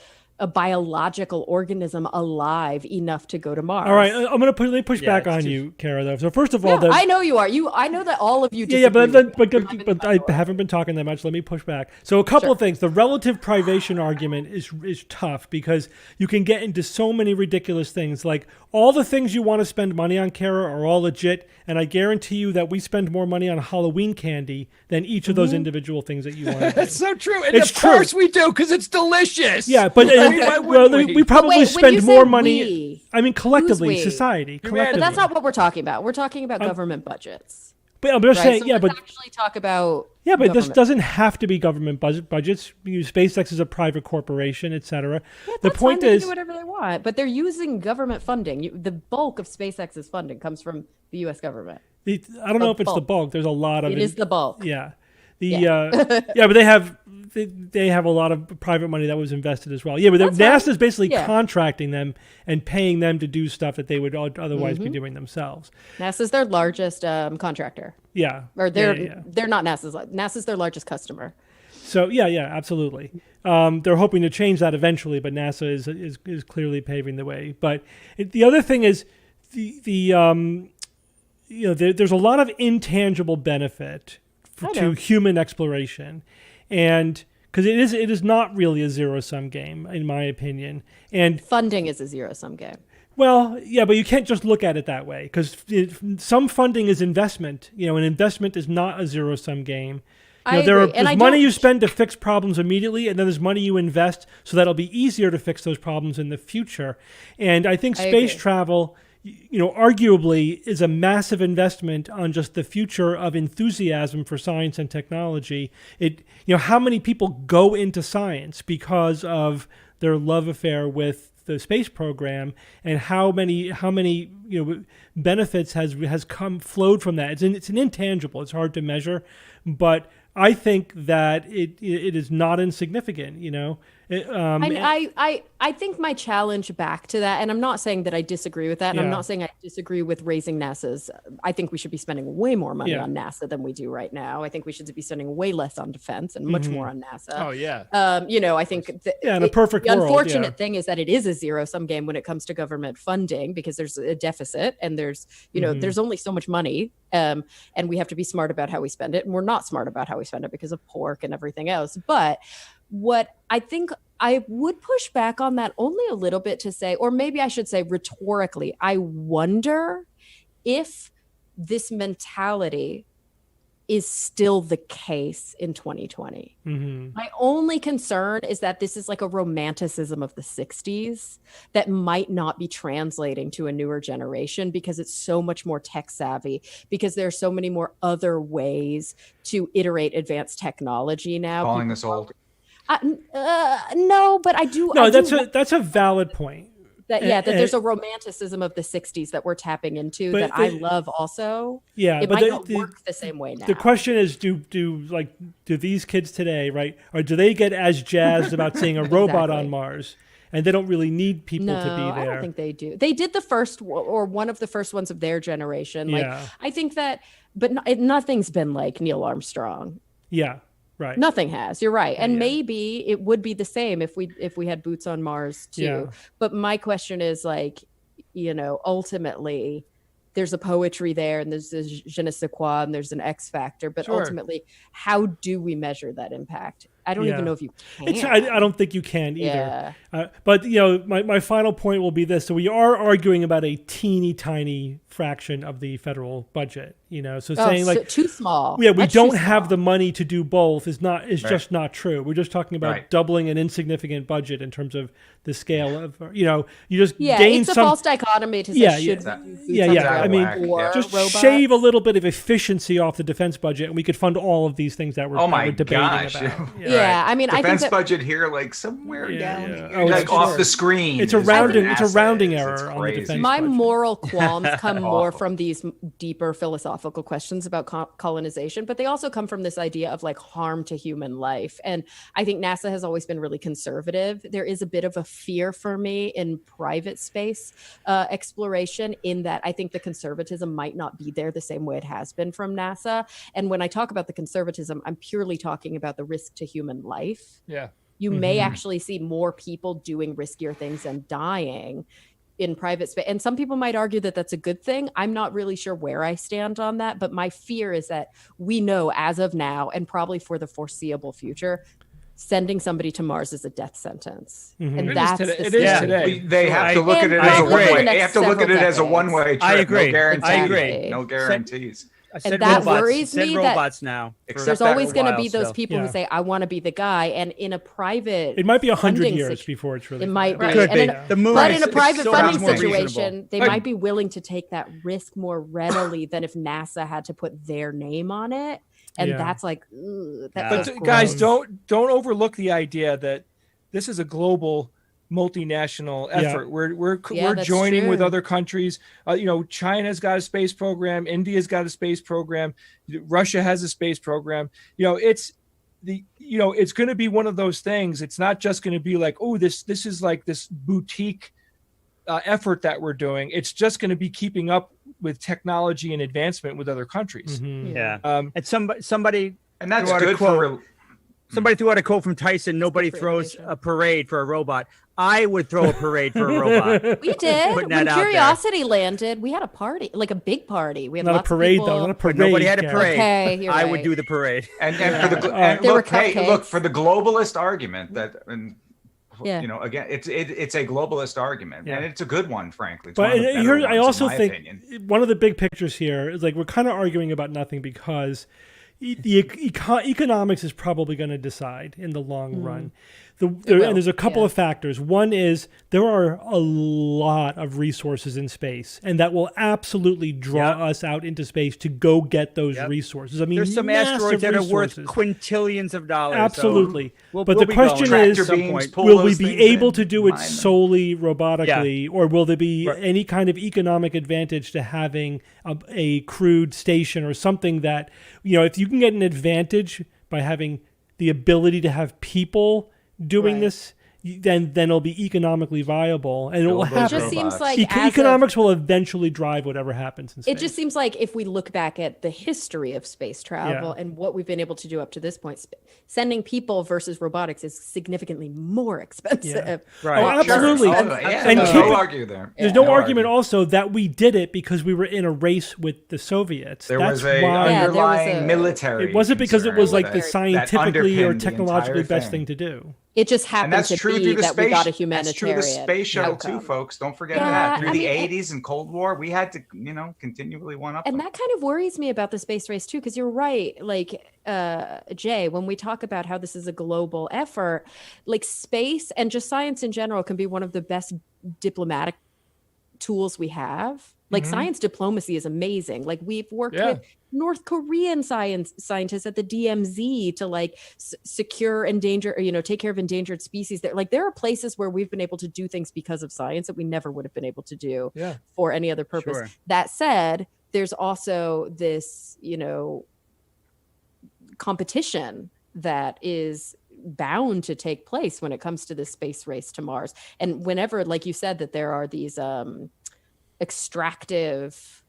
biological organism alive enough to go to Mars. All right, I'm going to push back on you, Kara, though. So first of all, I know you are. I know that all of you disagree. But I haven't been talking that much. Let me push back. So a couple of things. The relative privation argument is tough because you can get into so many ridiculous things. Like all the things you want to spend money on, Kara, are all legit, and I guarantee you that we spend more money on Halloween candy than each of those individual things that you want to do. That's so true. And of course we do, because it's delicious. Yeah, but we probably spend more money. I mean, collectively, society. But that's not what we're talking about. We're talking about government budgets. But I'm just saying, so let's actually talk about. Yeah, but this doesn't have to be government budgets. SpaceX is a private corporation, etc. Yeah, the point is, they can do whatever they want, but they're using government funding. The bulk of SpaceX's funding comes from the U.S. government. I don't know if it's the bulk. There's a lot of it. It is the bulk. Yeah. But they have a lot of private money that was invested as well. Yeah, but NASA is basically contracting them and paying them to do stuff that they would otherwise be doing themselves. NASA's their largest contractor. Yeah, or they're not NASA's. NASA's their largest customer. So yeah, absolutely. They're hoping to change that eventually, but NASA is clearly paving the way. But the other thing is there's a lot of intangible benefit to human exploration, and because it is not really a zero-sum game, in my opinion. And funding is a zero-sum game. Well, yeah, but you can't just look at it that way, because some funding is investment. An investment is not a zero-sum game. There's money you spend to fix problems immediately, and then there's money you invest so that it'll be easier to fix those problems in the future. And I think space travel, arguably is a massive investment on just the future of enthusiasm for science and technology. How many people go into science because of their love affair with the space program, and how many benefits has flowed from that. It's an intangible. It's hard to measure, but I think that it is not insignificant. I think my challenge back to that, and I'm not saying that I disagree with that, and I'm not saying I disagree with raising NASA's. I think we should be spending way more money on NASA than we do right now. I think we should be spending way less on defense and much more on NASA. Oh yeah. I think in a perfect world, the unfortunate thing is that it is a zero-sum game when it comes to government funding, because there's a deficit and there's there's only so much money, and we have to be smart about how we spend it, and we're not smart about how we spend it because of pork and everything else. But what I think I would push back on that only a little bit to say, or maybe I should say rhetorically, I wonder if this mentality is still the case in 2020. My only concern is that this is like a romanticism of the 60s that might not be translating to a newer generation, because it's so much more tech savvy, because there are so many more other ways to iterate advanced technology now. Calling this old. No, but I do. No, that's a valid point. That there's a romanticism of the 60s that we're tapping into that I love also. Yeah, it might not work the same way now. The question is, do these kids today, right, or do they get as jazzed about seeing a robot on Mars? And they don't really need people to be there. I don't think they do. They did the first, or one of the first ones of their generation. I think that, but nothing's been like Neil Armstrong. Yeah. Right. Nothing has. You're right. And maybe it would be the same if we had boots on Mars too. Yeah. But my question is ultimately there's a poetry there, and there's a je ne sais quoi, and there's an X factor. But ultimately, how do we measure that impact? I don't even know if you can. I don't think you can either. Yeah. But my final point will be this: so we are arguing about a teeny tiny fraction of the federal budget. Saying too small. Yeah, we don't have the money to do both is just not true. We're just talking about doubling an insignificant budget in terms of the scale of you just gain it's a false dichotomy to say I mean, just shave a little bit of efficiency off the defense budget, and we could fund all of these things that we're debating about. Yeah, I mean, I think defense that budget here, like somewhere down yeah. here, Oh, like it's off sure. the screen. It's a is where rounding. It's a NASA rounding is. error It's on the crazy. defense. my budget. moral qualms come more Awful. from these deeper philosophical questions about colonization, but they also come from this idea of like harm to human life. And I think NASA has always been really conservative. There is a bit of a fear for me in private space exploration, in that I think the conservatism might not be there the same way it has been from NASA. And when I talk about the conservatism, I'm purely talking about the risk to human life. Yeah. You may actually see more people doing riskier things and dying in private space. And some people might argue that that's a good thing. I'm not really sure where I stand on that, but my fear is that we know as of now, and probably for the foreseeable future, sending somebody to Mars is a death sentence. And It is that's today. the It is scary- today. They have to look at And it as a probably one for the way. next They have to look at several it as a decades. one-way trip. I agree. No guarantees. I agree. No guarantees. I said that robots. worries Said me that robots now. Except There's that always going to while be those still. people Yeah. who say, I want to be the guy. And in a private It might be 100 funding years situ- before it's really. it might be. viable. Could And be. in a- The moon But is- in a it's private so funding much more situation, reasonable. they Like- might be willing to take that risk more readily than if NASA had to put their name on it. And Yeah. that's like, ugh, that But But feels guys, gross. don't overlook the idea that this is a global multinational Yeah. effort. We're Yeah, that's joining with true. other countries. China's got a space program. India's got a space program. Russia has a space program. It's going to be one of those things. It's not just going to be like, oh, this is like this boutique effort that we're doing. It's just going to be keeping up with technology and advancement with other countries. Mhm. Yeah. Um, And somebody And that's Throw out a good quote. for. Somebody threw out a quote from Tyson. Nobody for throws innovation. a parade for a robot. I would throw a parade for a robot. We did. Putting When that out there. Curiosity landed, we had a party, like a big party. We had Not a lots of parade people. though. Not a parade. Nobody had a Karen. parade. Okay, you're I right. would do the parade. And for the and There were look, hey, cupcakes. look for the globalist argument that, and Yeah. again, it's a globalist argument, Yeah. and it's a good one, frankly. It's But one of the better here, I ones, in also my think opinion. one of the big pictures here is like we're kind of arguing about nothing because the economics is probably going to decide in the long run. And there's a couple yeah. of factors. One is there are a lot of resources in space, and that will absolutely draw us out into space to go get those resources. I mean, There's some massive asteroids that are worth resources. quintillions of dollars. so Absolutely. we'll But be the question going is, at some Tractor beams, point. pull will we those be things able in, to do it mine them. solely robotically, or will there be any kind of economic advantage to having a crewed station or something that, if you can get an advantage by having the ability to have people doing Right. this, then it'll be economically viable, and it will Build those It happen. just seems robots. like as of- Economics will eventually drive whatever happens in space. It just seems like if we look back at the history of space travel Yeah. and what we've been able to do up to this point, sending people versus robotics is significantly more expensive. Right. Oh, Sure. absolutely. Oh, And yeah, keep no it- argue there. There's no argument also that we did it because we were in a race with the Soviets. There That's was a why Yeah, there was underlying a- military. it wasn't because it concern was like with the it that scientifically or underpinned the technologically entire best thing to do. It just And happened that's to true be through the that space. we got a That's true humanitarian the space shuttle outcome. too, folks. Don't forget Yeah, that. Through I the mean, 80s and Cold War, we had to, continually one up. And them. that kind of worries me about the space race too, because you're right. Like, Jay, when we talk about how this is a global effort, like space and just science in general can be one of the best diplomatic tools we have. Like science diplomacy is amazing. Like we've worked Yeah. with North Korean scientists at the DMZ to like secure endangered, or, take care of endangered species. There are places where we've been able to do things because of science that we never would have been able to do Yeah. for any other purpose. Sure. That said, there's also this, competition that is bound to take place when it comes to the space race to Mars. And whenever, like you said, that there are these extractive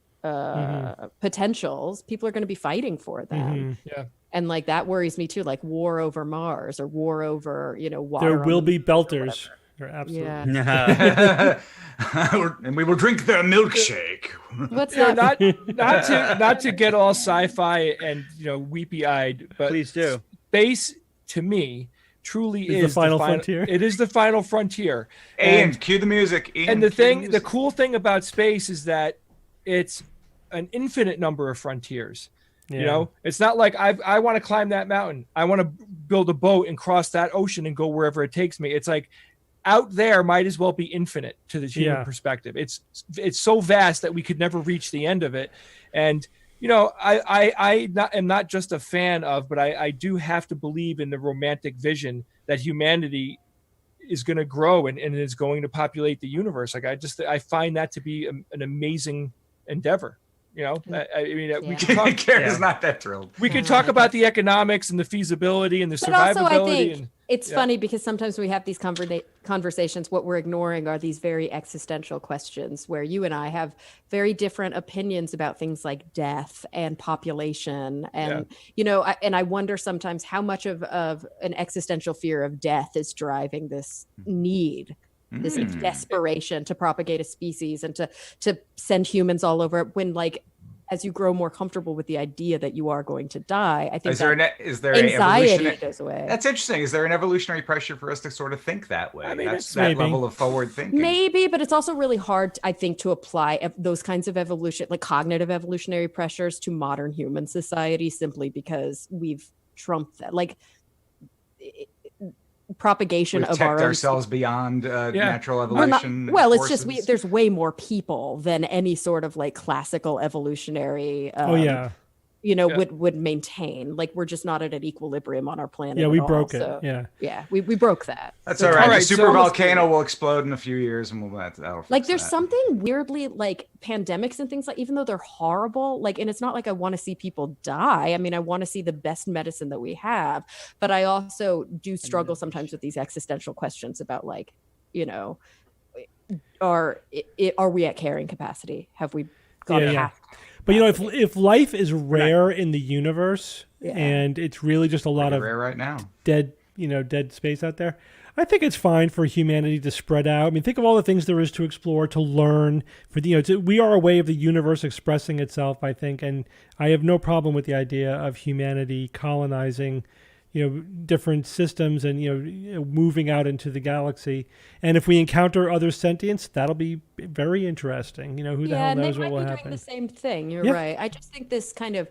potentials, people are going to be fighting for them. Yeah. And like that worries me too, like war over Mars or war over, water. There on will the be belters. There absolutely. Yeah. And we will drink their milkshake. What's You know, that? not to get all sci-fi and weepy eyed, but Please do. space to me truly Is is the final frontier. It is the final frontier. And cue the music. Ian, And the cue thing, the music. cool thing about space is that it's an infinite number of frontiers. Yeah. It's not like I want to climb that mountain. I want to build a boat and cross that ocean and go wherever it takes me. It's like out there might as well be infinite to the human Yeah. perspective. It's so vast that we could never reach the end of it. And am not just a fan of, but I do have to believe in the romantic vision that humanity is going to grow and is going to populate the universe. Like I find that to be an amazing endeavor. We could talk. Karen's not that thrilled. We could talk about the economics and the feasibility and the survivability. But also, I think it's funny because sometimes we have these conversations. What we're ignoring are these very existential questions where you and I have very different opinions about things like death and population. And, and I wonder sometimes how much of an existential fear of death is driving this need, this desperation to propagate a species and to send humans all over when, like, as you grow more comfortable with the idea that you are going to die, I think is there anxiety goes away. That's interesting. Is there an evolutionary pressure for us to sort of think that way? I mean, that's that level of forward thinking. Maybe, but it's also really hard, I think, to apply those kinds of evolution, like cognitive evolutionary pressures, to modern human society simply because we've trumped that. Like, propagation We've of our own ourselves beyond natural evolution. It's just there's way more people than any sort of like classical evolutionary would maintain. Like, we're just not at an equilibrium on our planet. Yeah, we at broke all. it. We broke that. That's all right. The super volcano will explode in a few years, and that'll like there's something weirdly like pandemics and things, like, even though they're horrible, like, and it's not like I want to see people die. I mean, I want to see the best medicine that we have, but I also do struggle sometimes with these existential questions about, like, are we at carrying capacity? Have we gone past? But if life is rare in the universe and it's really just a lot of rare right now, dead space out there, I think it's fine for humanity to spread out. I mean, think of all the things there is to explore, to learn. We are a way of the universe expressing itself, I think, and I have no problem with the idea of humanity colonizing, different systems and moving out into the galaxy. And if we encounter other sentients, that'll be very interesting. Who the hell knows what will happen? Yeah, and they might be doing the same thing. You're right. I just think this kind of,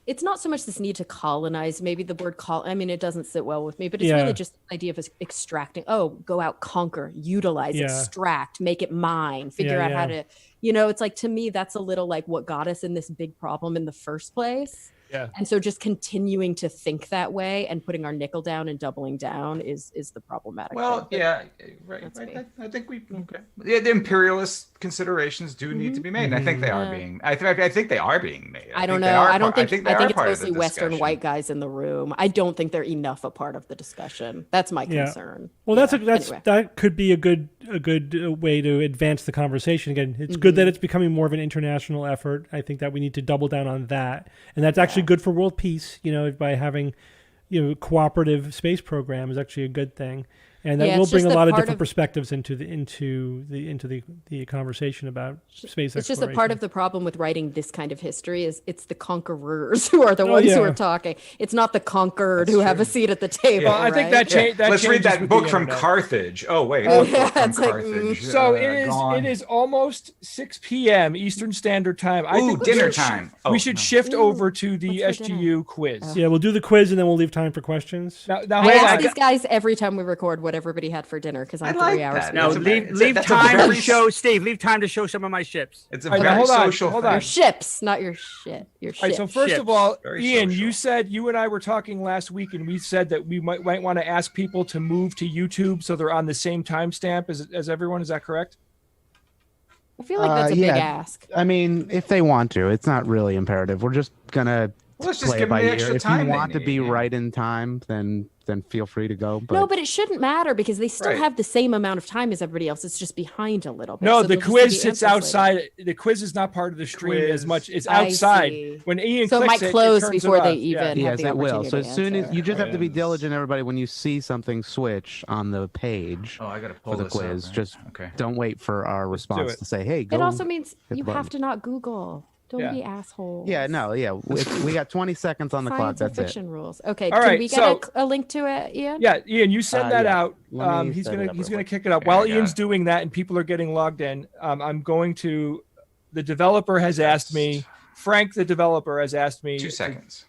it's not so much this need to colonize. Maybe the word it doesn't sit well with me, but it's really just the idea of extracting. Oh, go out, conquer, utilize, extract, make it mine, figure out how to, it's like, to me, that's a little like what got us in this big problem in the first place. Yeah. And so just continuing to think that way and putting our nickel down and doubling down is the problematic thing. Right. I think the imperialist considerations do need to be made. And I think they are being. I think they are being made. I don't know. I think it's mostly Western white guys in the room. I don't think they're enough a part of the discussion. That's my concern. Well, that could be a good way to advance the conversation. Again, it's good that it's becoming more of an international effort. I think that we need to double down on that, and that's actually good for world peace. By having cooperative space program is actually a good thing, and that will bring a lot of different perspectives into the conversation about space exploration. It's just a part of the problem with writing this kind of history is it's the conquerors who are the ones who are talking. It's not the conquered who have a seat at the table. Well, I think that changed. Let's read that book from Carthage. Oh wait, Carthage. So it is almost 6 p.m. Eastern Standard Time. I think dinner time. We should shift over to the SGU quiz. Yeah, we'll do the quiz and then we'll leave time for questions. Now I ask these guys every time we record what everybody had for dinner because I'm 3 hours. No, leave time to show Steve. Leave time to show some of my ships. It's a very social thing. Your ships, not your shit. Your shit. All right, so first of all, Ian, you and I were talking last week, and we said that we might want to ask people to move to YouTube so they're on the same timestamp as everyone. Is that correct? I feel like that's a big ask. I mean, if they want to, it's not really imperative. We're just gonna let's just play give it by them the ear. extra If time you want to be right in time, then feel free to go. But... No, but it shouldn't matter because they still have the same amount of time as everybody else. It's just behind a little bit. No, the quiz sits outside. The quiz is not part of the stream as much. It's outside. When Ian so clicks it might close before they even. Yes, it will. So as soon as you just have to be Quiz. diligent, everybody, when you see something switch on the page I gotta pull for the this up, quiz, right? just don't wait for our response to say, "Hey, go." It also means hit you the have button. to not Google. Don't be assholes. Yeah, no, yeah. We got 20 seconds on the clock. Science and That's it. fiction rules. Okay, All can right, we get a link to it, Ian? Yeah, Ian, you send that out. He's gonna kick it up. While Ian's doing that and people are getting logged in, I'm going to. The developer has asked me. Frank, the developer, has asked me 2 seconds.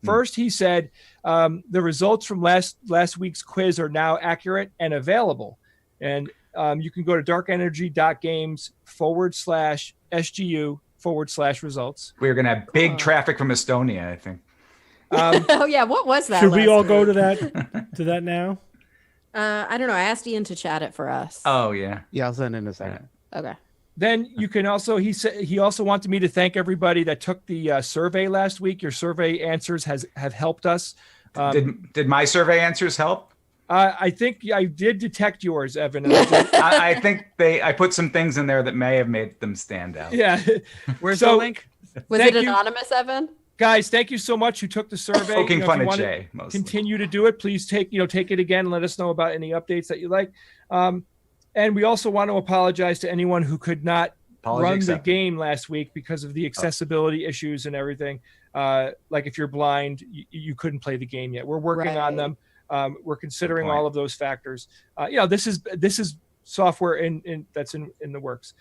First, he said the results from last week's quiz are now accurate and available, and you can go to darkenergy.games/SGU /results. We're going to have big traffic from Estonia, I think. Oh yeah, what was that? Should we last all go week? to that now? I don't know. I asked Ian to chat it for us. Oh, yeah. Yeah, I'll send in a second. Okay. Then you can also, he said, he also wanted me to thank everybody that took the survey last week. Your survey answers have helped us. Did my survey answers help? I think I did detect yours, Evan. And I think I put some things in there that may have made them stand out. yeah. Where's So- the link? Was Thank it you. anonymous, Evan? Guys, thank you so much who took the survey. Poking if fun you at want to Jay, mostly. continue to do it, please take it again and let us know about any updates that you like. And we also want to apologize to anyone who could not Apology run accepted. the game last week because of the accessibility issues and everything. Like if you're blind, you couldn't play the game yet. We're working on Right. them. We're considering Good point. all of those factors. This is software that's in the works.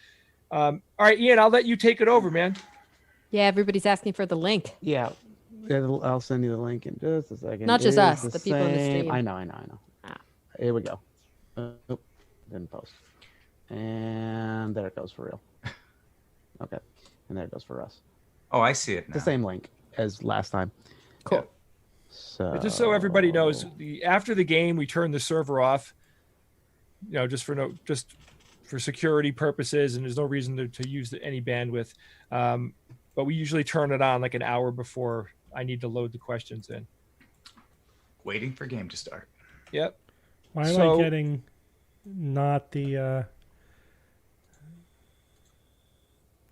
All right, Ian, I'll let you take it over, man. Yeah, everybody's asking for the link. Yeah, I'll send you the link in just a second. Not just It us, is the people in the same- stream. I know. Ah. Here we go. Didn't post. And there it goes for real. Okay, and there it goes for us. Oh, I see it now. The same link as last time. Cool. So But just so everybody knows, after the game, we turn the server off. Just for security purposes, and there's no reason to use any bandwidth. But we usually turn it on like an hour before I need to load the questions in. Waiting for game to start. Yep. Why am So- I getting not the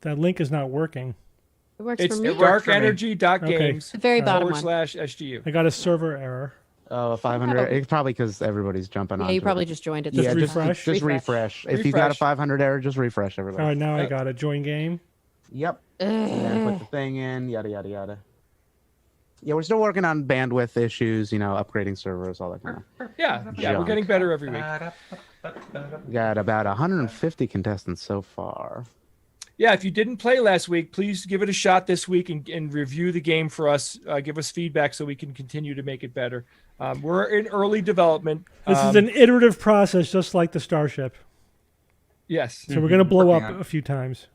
that link is not working? It works It's for me. worked for me. darkenergy.games The very bottom one. /SGU. I got a server error. Oh, 500. It's probably because everybody's jumping on. Yeah, you probably just joined it. Just yeah, refresh? Just refresh. If you got a Refresh. 500 error, just refresh everybody. All right, now I Yep. got it. Join game. Yep. And then put the thing in. Yada yada yada. Yeah, we're still working on bandwidth issues. Upgrading servers, all that kind of. Yeah, we're Junk. getting better every week. We got about 150 contestants so far. Yeah, if you didn't play last week, please give it a shot this week and review the game for us. Give us feedback so we can continue to make it better. We're in early development. This is an iterative process, just like the starship. Yes. So we're gonna blow Working up on it. a few times.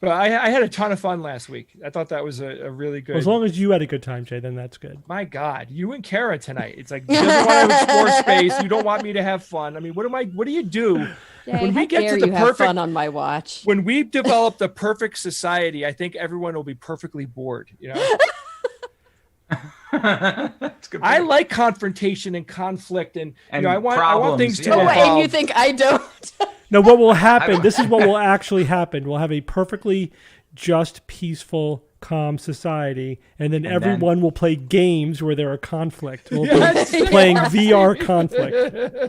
But I had a ton of fun last week. I thought that was a really good. As long as you had a good time, Jay, then that's good. My God, you and Kara tonight. It's like, you doesn't want to explore space. You don't want me to have fun. I mean, what do you do? Yay, when we how get to dare the you have perfect- fun on my watch. When we've developed the perfect society, I think everyone will be perfectly bored. That's a good. I point. like confrontation and conflict, and And I want problems, things to yeah. Oh, evolve. wait, and you think I don't? No, what will happen? This is what will actually happen. We'll have a perfectly just, peaceful, calm society, and then everyone will play games where there are conflict. We'll be playing VR conflict.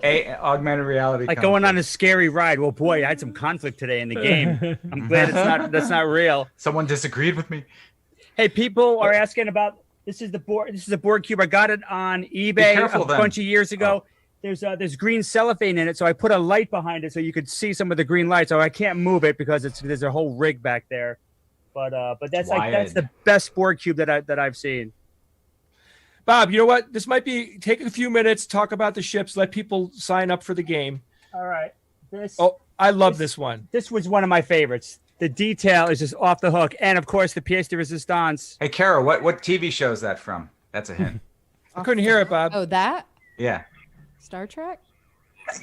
Augmented reality. Like going on a scary ride. Well, boy, I had some conflict today in the game. I'm glad that's not real. Someone disagreed with me. Hey, people are asking about this is the board. This is a board cube. I got it on eBay careful a then. bunch of years ago. There's green cellophane in it, so I put a light behind it so you could see some of the green light. So I can't move it because there's a whole rig back there. But that's Wired. the best board cube that I've seen. Bob, you know what? This might be take a few minutes, talk about the ships, let people sign up for the game. All right, this I love this one. this was one of my favorites. The detail is just off the hook, and of course the pièce de résistance. Hey, Kara, what TV show is that from? That's a hint. I couldn't hear it, Bob. Oh, that? Yeah. Star Trek?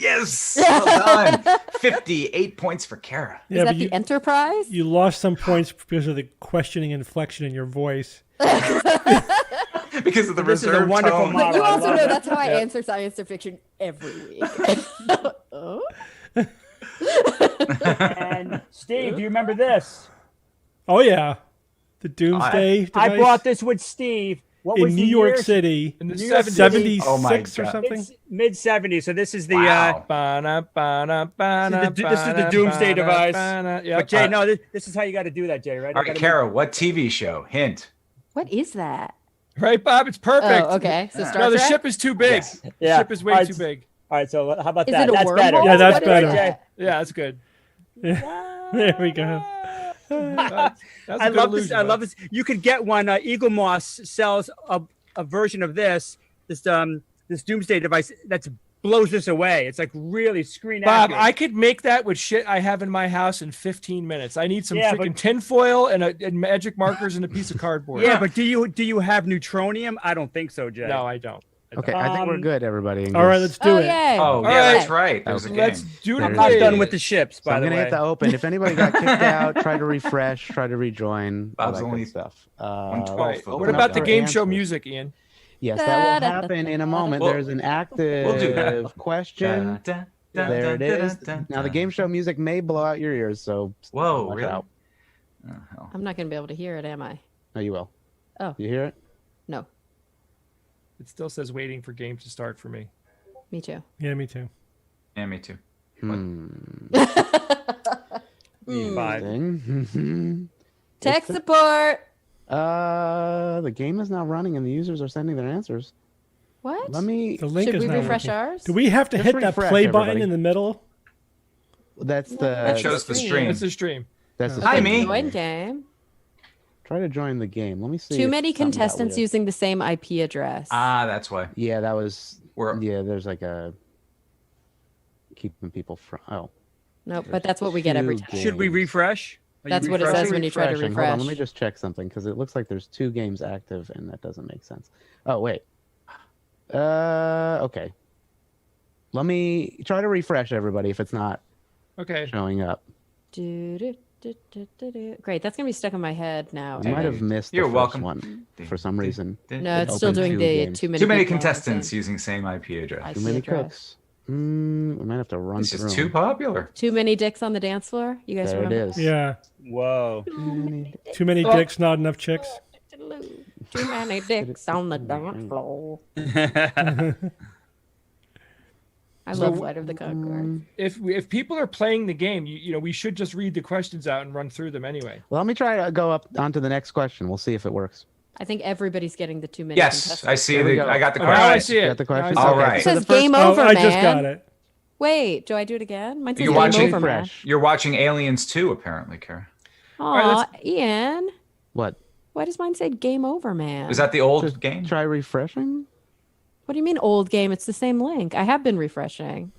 Yes. Well done. 58 points for Kara. Is Yeah, that but the Enterprise? you lost some points because of the questioning inflection in your voice. Because of the This is a reserved wonderful tone. model. But you I also love know it. that's how I answer science fiction every week. Oh? And Steve, do you remember this? Oh yeah, the Doomsday device I bought this with Steve. What in was New the York year? City, In the New York 70s. 76 Oh my or God. something. It's mid 70s. So this is the Wow. This is the doomsday device. Yeah. but Jay, no, this is how you got to do that, Jay, right? All right, Kara, what TV show? Hint. What is that? Right, Bob? It's perfect. Oh, okay. So Star No, the Trek? ship is too big. Yes. The Yeah. ship is way All right, too big. All right, so how about Is that? it a That's wormhole? better. Yeah, that's What is better. that? Yeah, that's good. There we go. That's a I good love this. illusion, I Bob. love this. You could get one. Eagle Moss sells a version of this doomsday device that's blows this away. It's like really screen Bob, accurate. I could make that with shit I have in my house in 15 minutes. I need some Yeah, freaking but- tinfoil and magic markers and a piece of cardboard. Yeah, but do you have neutronium? I don't think so, Jay. No, I don't. Okay, I think we're Um, good, everybody. All right, let's do Oh, it. yay. Oh, yeah, right. that's right. There's a game. Let's do the There I'm it not is. done with the ships, So by I'm the gonna way. hit the open. If anybody got kicked out, try to refresh, try to rejoin. All Bob's that only good stuff. 112 All right. for the What about the for game show answers. music, Ian? Yes, that will happen in a moment. Well, There's an we'll do that. active question. There it is. Now the game show music may blow out your ears, so Whoa, watch really? out. Oh, hell. I'm not going to be able to hear it, am I? No, you will. Oh. You hear it? No, It still says waiting for game to start for me. me too. Yeah, me too. Yeah, me too. Five. Interesting. Tech support. The game is now running and the users are sending their answers. What? Let me. The link Should is we not refresh working. ours? Do we have to Just hit that refresh, play button everybody. in the middle? That's No, the. That shows the stream. That's the stream. That's the Hi, stream. me. Join game. Try to join the game. Let me see. Too if many something got contestants weird. using the same IP address. Ah, that's why. Yeah, that was. We're Yeah, there's like a. Keeping people from. Oh. Nope, but that's what we get every Two time. Should we games. refresh? Are you That's what it refreshing? says when you try to Refreshing. Hold on, let me refresh. just check something because it looks like there's 2 games active and that doesn't make sense. Oh wait. Okay. Let me try to refresh everybody if it's not Okay. showing up. Great, that's gonna be stuck in my head now. You might have missed the You're first welcome. one for some reason. No, it's Open still doing 2 the games. too many. Too many people on the contestants same using same IP address. Too many address. cooks. We might have to run This through. is too 'em. popular. Too many dicks on the dance floor. You guys There it remember? is. Yeah. Whoa. Too many Oh. dicks, not enough chicks. Too many dicks on the dance floor. I So- love Flight of the Conchords. If people are playing the game, you know, we should just read the questions out and run through them anyway. Well, let me try to go up onto the next question. We'll see if it works. I think everybody's getting the too many. Yes, contestants. I see. Here we go. I got the Oh, now I question. see it. Got the question? Now I see All it. right. It So says the first- game Oh, over, I man. just got it. Wait, do I do it again? Mine says You're game watching over, man. Refresh. You're watching Aliens 2, apparently, Kara. Aw, Ian. What? Why does mine say game over, man? Is that the old Just game? try refreshing? What do you mean old game? It's the same link. I have been refreshing.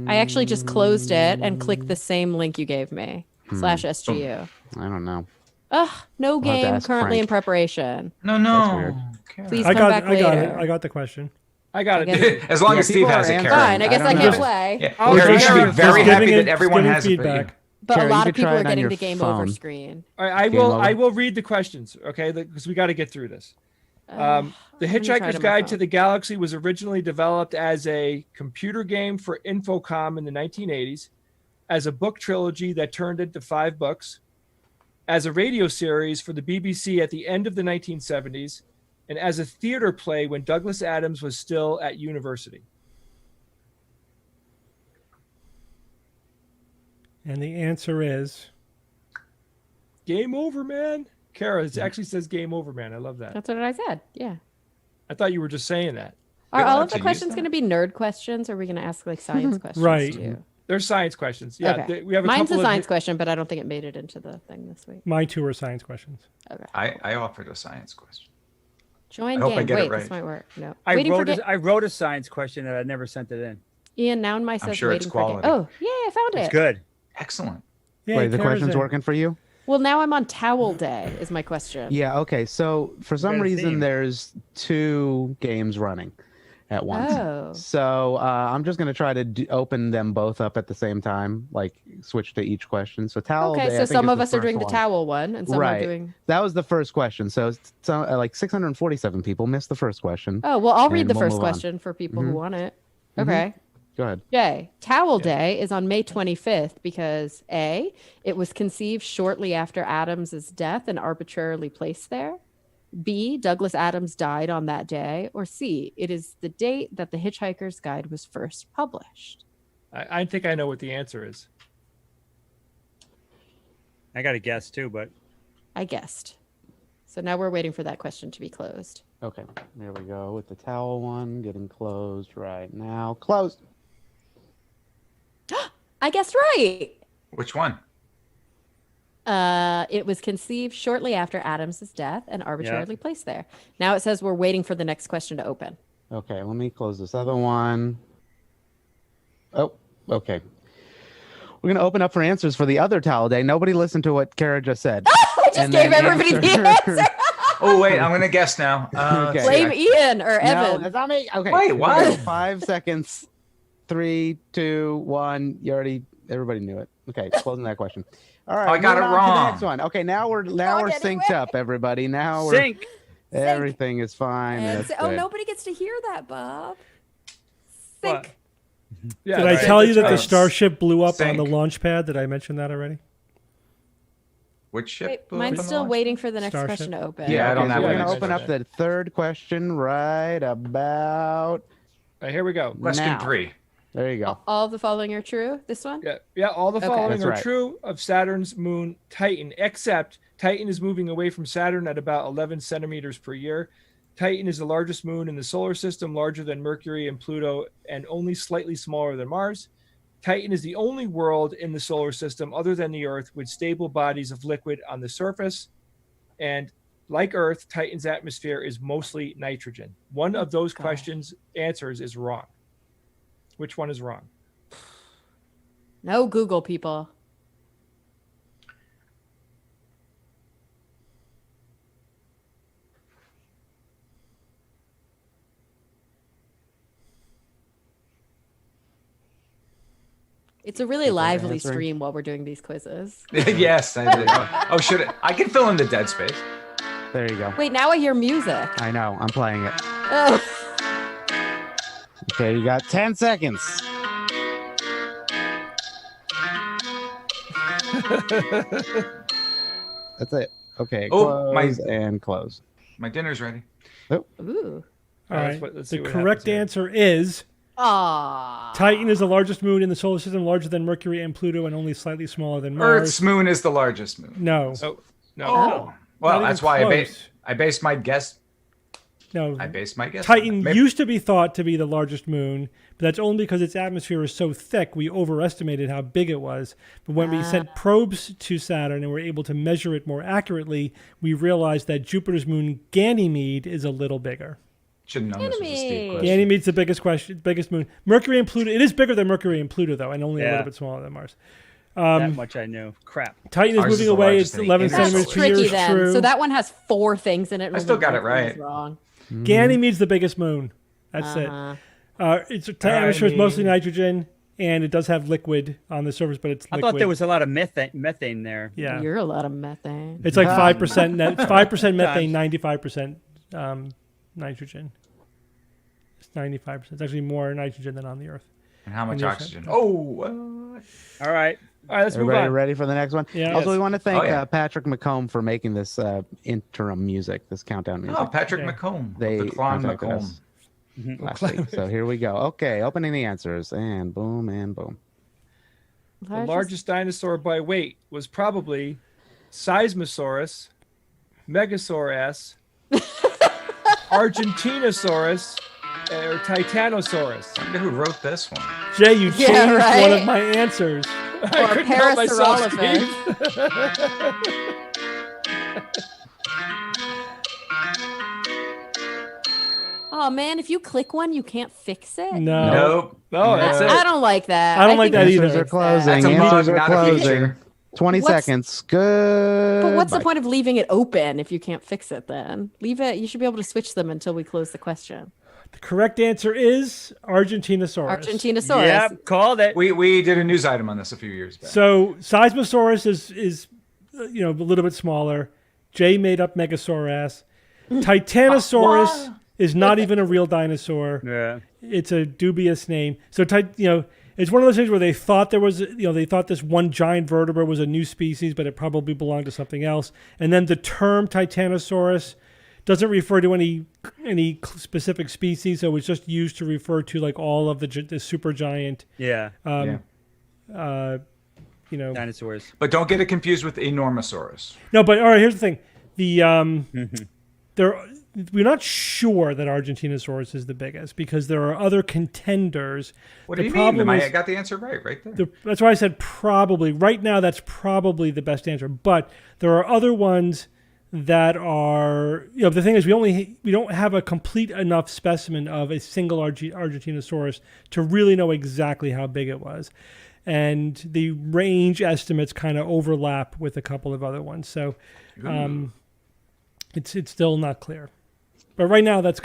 I actually just closed it and clicked the same link you gave me. /SGU. I don't know. Ugh, no I'll have to game ask currently in Frank. preparation. No, no. weird. Kara. Please I come got back it. I got it. later. I got the question. I got I it. guess- As long Yeah, as Steve people has are it, answering. Kara. Fine, I guess I don't can know. play. Yeah. Oh, Kara, you should Kara, be very just happy giving that it- everyone giving has it. but feedback. But Kara, a you lot of could try people it are on getting your the game over phone. screen. All right, Game over. I will read the questions, okay? Because we got to get through this. The Let me try it Hitchhiker's on my Guide to phone. the Galaxy was originally developed as a computer game for Infocom in the 1980s, as a book trilogy that turned into 5 books, as a radio series for the BBC at the end of the 1970s, and as a theater play when Douglas Adams was still at university. And the answer is Game over, man. Kara, it actually says game over, man. I love that. That's what I said. Yeah. I thought you were just saying that. Are People all like of the to use questions that. going to be nerd questions, or are we going to ask like science questions Right. too? They're science questions. Yeah, Okay. we have a Mine's couple a of science question, but I don't think it made it into the thing this week. my 2 are science questions. Okay. I offered a science question. Join I hope I game. get it Wait, right. this might work. No. I Waiting for wrote a science question that I never sent it in. Ian, now in my says sure it's waiting for game. quality. Oh, yeah, I found It's it. good. Excellent. Yeah, Wait, the Kara's question's in. working for you? Well, now I'm on towel day is my question. Yeah, okay. So for some got a reason, theme. there's 2 games running at once. Oh. So I'm just going to try to open them both up at the same time, like switch to each question. So towel Okay, day, I so think, some is of us are doing the first one. towel one, and some Right. are doing. That was the first question. So like 647 people missed the first question. Oh, well, I'll read And the we'll first move on. question for people who Mhm. want it. Mhm. Okay. Go ahead. Jay, Towel Day is on May 25th because A, it was conceived shortly after Adams's death and arbitrarily placed there. B, Douglas Adams died on that day. Or C, it is the date that the Hitchhiker's Guide was first published. I think I know what the answer is. I got a guess too, but I guessed. So now we're waiting for that question to be closed. Okay, there we go with the towel one getting closed right now. Closed. I guessed right. Which one? It was conceived shortly after Adams's death and arbitrarily placed there. Now it says we're waiting for the next question to open. Okay, let me close this other one. Oh, okay. We're going to open up for answers for the other Taladay. Nobody listened to what Kara just said. I just And gave then everybody the answer. answer. Oh wait, I'm gonna guess now. Okay. Blame Ian or No, Evan. that's not me. Okay. Wait, here we what? go. 5 seconds. 3, 2, 1. Everybody knew it. Okay, closing that question. All right, I got moving it on to the wrong. next one. Okay, now we're Wrong synced anyway. up, everybody. Now we're Sync. everything is fine. And That's oh, good. nobody gets to hear that, Bob. What? Think. Yeah, Did I right. tell you that the right. starship blew up on Sync. the launch pad? Did I mention that already? Which ship? Wait, blew up mine's on the still launch? waiting for the next Starship? question to open. Yeah, I don't Okay, have so we're the gonna next open up question. the third question right about All right, here we go. Question now. 3. There you go. All of the following are true. This one. Yeah. All the Okay. following That's are right. true of Saturn's moon Titan, except Titan is moving away from Saturn at about 11 centimeters per year. Titan is the largest moon in the solar system, larger than Mercury and Pluto, and only slightly smaller than Mars. Titan is the only world in the solar system other than the Earth with stable bodies of liquid on the surface. And like Earth, Titan's atmosphere is mostly nitrogen. One of those questions answers is wrong. Which one is wrong? No Google people. It's a really lively answering? stream while we're doing these quizzes. Yes, I did. Oh, should it? I can fill in the dead space. There you go. Wait, now I hear music. I know. I'm playing it. Oh. Okay, you got 10 seconds. That's it. Okay, Oh, close and close. My dinner's ready. Ooh. All right. Let's see The what correct happens here. answer is Aw. Titan is the largest moon in the solar system, larger than Mercury and Pluto, and only slightly smaller than Mars. Earth's moon is the largest moon. No. Oh, no. Oh, well, Not that's even why close. I based my guess. No. I based my guess. Titan on that. Maybe- used to be thought to be the largest moon, but that's only because its atmosphere is so thick we overestimated how big it was. But when we sent probes to Saturn and were able to measure it more accurately, we realized that Jupiter's moon Ganymede is a little bigger. Should have known this was a steep Ganymede. question. Ganymede's the biggest moon. Mercury and Pluto. It is bigger than Mercury and Pluto, though, and only a Yeah. little bit smaller than Mars. That much I knew. Crap. Titan is Ours is moving the away. largest It's in the 11 inner That's centimeters per solar year. tricky Is then. true. So that one has 4 things in it. I still got it One is right. Wrong. Ganymede's the biggest moon. That's Uh-huh. it. Its atmosphere is mostly nitrogen, and it does have liquid on the surface, but it's I liquid. thought there was a lot of methane there. Yeah, You're a lot of methane. it's like 5%. It's 5% methane, 95% nitrogen. It's 95%. It's actually more nitrogen than on the Earth. And how much And oxygen? Oh, All right. All right, let's move Everybody on. ready for the next one? Yeah. Also, we want to thank Oh, yeah. Patrick McComb for making this interim music, this countdown music. oh, Patrick Yeah. McComb. They the Clon contacted McComb. us last week. So here we go. Okay, opening the answers, and boom, and boom. The largest dinosaur by weight was probably Seismosaurus, Megasaurus, Argentinosaurus, or Titanosaurus. I wonder who wrote this one. Jay, you Yeah, changed one right. of my answers. I couldn't help myself, Parasaurolophus. Oh man, if you click one, you can't fix it. No. Nope. No, that's No. it. I don't like that. I don't like think that we either. should Answers are fix that. closing. That's a Answers bug, are not a closing. feature. 20 What's- seconds. Good. But what's the point of leaving it open if you can't fix it then? Leave it. You should be able to switch them until we close the question. The correct answer is Argentinosaurus. Argentinosaurus. Yep, called it. We did a news item on this a few years back. So Seismosaurus is a little bit smaller. Jay made up Megasaurus. Titanosaurus is not even a real dinosaur. Yeah. It's a dubious name. So it's one of those things where they thought there was they thought this one giant vertebra was a new species, but it probably belonged to something else. And then the term Titanosaurus doesn't refer to any specific species, so it's just used to refer to like all of the supergiant. Yeah. Dinosaurs. But don't get it confused with Enormosaurus. No, but all right. Here's the thing: we're not sure that Argentinosaurus is the biggest because there are other contenders. What The do you mean? problem I is- got the answer right there. That's why I said probably. Right now, that's probably the best answer. But there are other ones that are, the thing is we don't have a complete enough specimen of a single Argentinosaurus to really know exactly how big it was. And the range estimates kind of overlap with a couple of other ones. So it's still not clear. But right now that's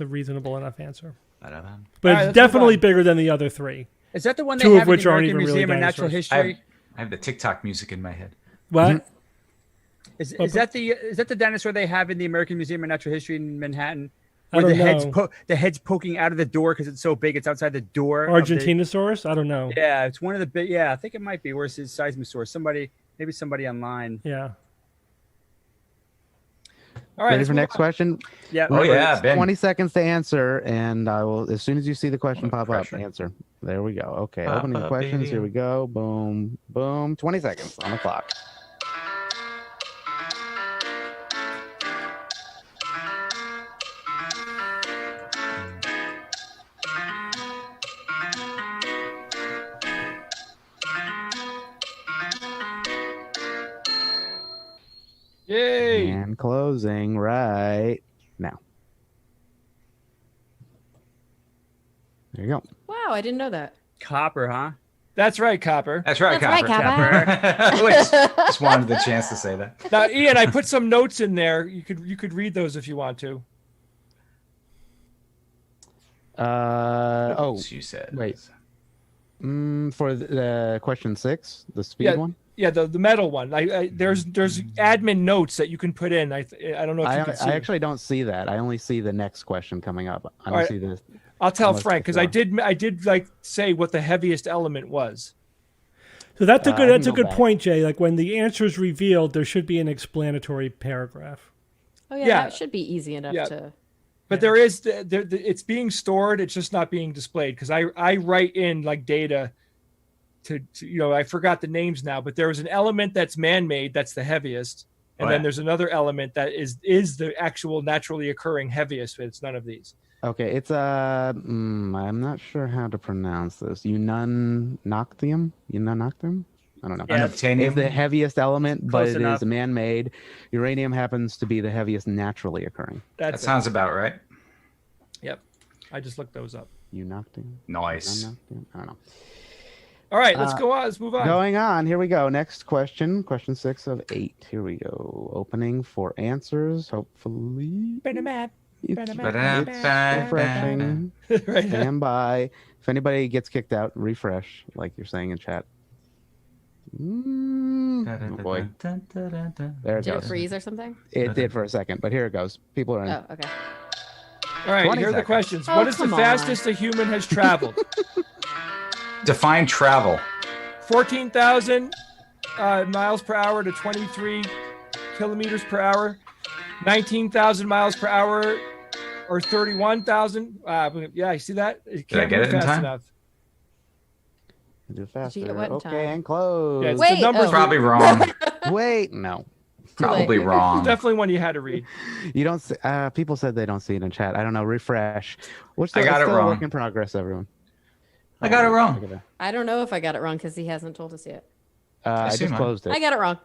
a reasonable enough answer. But it's definitely bigger than the other three. Is that the one they Two have of which at the aren't American even Museum really of Natural dinosaurs. History? I have the TikTok music in my head. What? Is that the dinosaur they have in the American Museum of Natural History in Manhattan? I Where don't know. the head's poking out of the door because it's so big, it's outside the door. Argentinosaurus? I don't know. Yeah, it's one of the big. Yeah, I think it might be. Where's his Seismosaurus? Maybe somebody online. Yeah. All right. Ready for next question? Yeah. Oh yeah, Ben. 20 seconds to answer, and I will, as soon as you see the question pop up, answer. There we go. Okay, opening the questions. baby. Here we go. Boom, boom. 20 seconds on the clock. Yay! And closing right now. There you go. Wow, I didn't know that. Copper, huh? That's right, Copper. That's right, That's right, Copper. Just wanted the chance to say that. Now, Ian, I put some notes in there. You could read those if you want to. You said. Wait. For the question 6, the speed one. Yeah, the metal one. There's admin notes that you can put in. I don't know if you can see. I actually don't see that. I only see the next question coming up. I don't see this. I'll tell Frank because I did like say what the heaviest element was. So that's a good point, Jay. Like when the answer is revealed, there should be an explanatory paragraph. Oh yeah, that should be easy enough to. But there is it's being stored. It's just not being displayed because I write in like data to I forgot the names now, but there is an element that's man-made that's the heaviest, and then there's another element that is the actual naturally occurring heaviest, but it's none of these. Okay, it's I'm not sure how to pronounce this. Ununoctium? I don't know. Yeah, It's the heaviest element, but Close it enough. is man-made. Uranium happens to be the heaviest naturally occurring. That sounds about right. Yep. I just looked those up. Unoctium? Nice. Unoctium? I don't know. All right, let's go on. Let's move on. Going on. Here we go. Next question. Question 6 of 8. Here we go. Opening for answers. Hopefully. It's refreshing. Right. Stand by. If anybody gets kicked out, refresh, like you're saying in chat. Oh boy. There it Did it goes. freeze or something? It did for a second, but here it goes. People are in. Oh, okay. All right, 20 here are the seconds. questions. Oh, What is the come on. fastest a human has traveled? Define travel. 14,000 miles per hour to 23 kilometers per hour, 19,000 miles per hour, or 31,000. Yeah, you see that? It Did I can't get move it in fast time? enough. Do faster. get what in Okay, time? and close. Yeah, it's Wait, the numbers. oh. Probably wrong. Wait, no. Probably late. wrong. Definitely one you had to read. You don't. See, people said they don't see it in chat. I don't know. Refresh. I got it still a wrong. work in progress, everyone. I got it wrong. I don't know if I got it wrong because he hasn't told us yet. I see just mine. closed it. I got it wrong.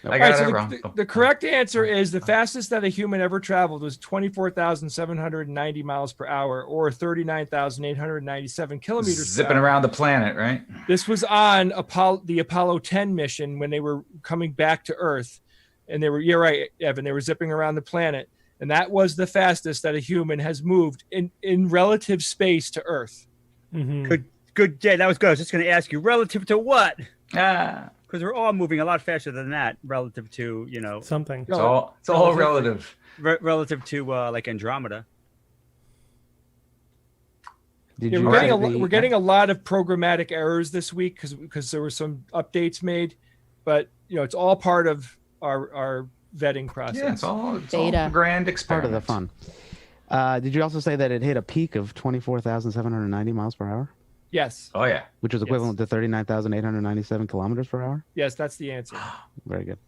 I All got right, it so wrong. the correct answer is the fastest that a human ever traveled was 24,790 miles per hour, or 39,897 kilometers per Zipping hour. around the planet, right? This was on the Apollo 10 mission when they were coming back to Earth. And they were, you're right, Evan, they were zipping around the planet. And that was the fastest that a human has moved in relative space to Earth. Mm-hmm. Good, Jay. That was good. I was just going to ask you, relative to what? Ah, Because we're all moving a lot faster than that, relative to Something. it's all relative. relative to like Andromeda. Did Yeah, you we're getting a lot of programmatic errors this week because there were some updates made, but it's all part of our vetting process. Yeah, it's all Beta. grand part experiment. of the fun? Did you also say that it hit a peak of 24,790 miles per hour, Yes, Oh yeah. which is equivalent to 39,897 kilometers per hour? yes, that's the answer. Very good.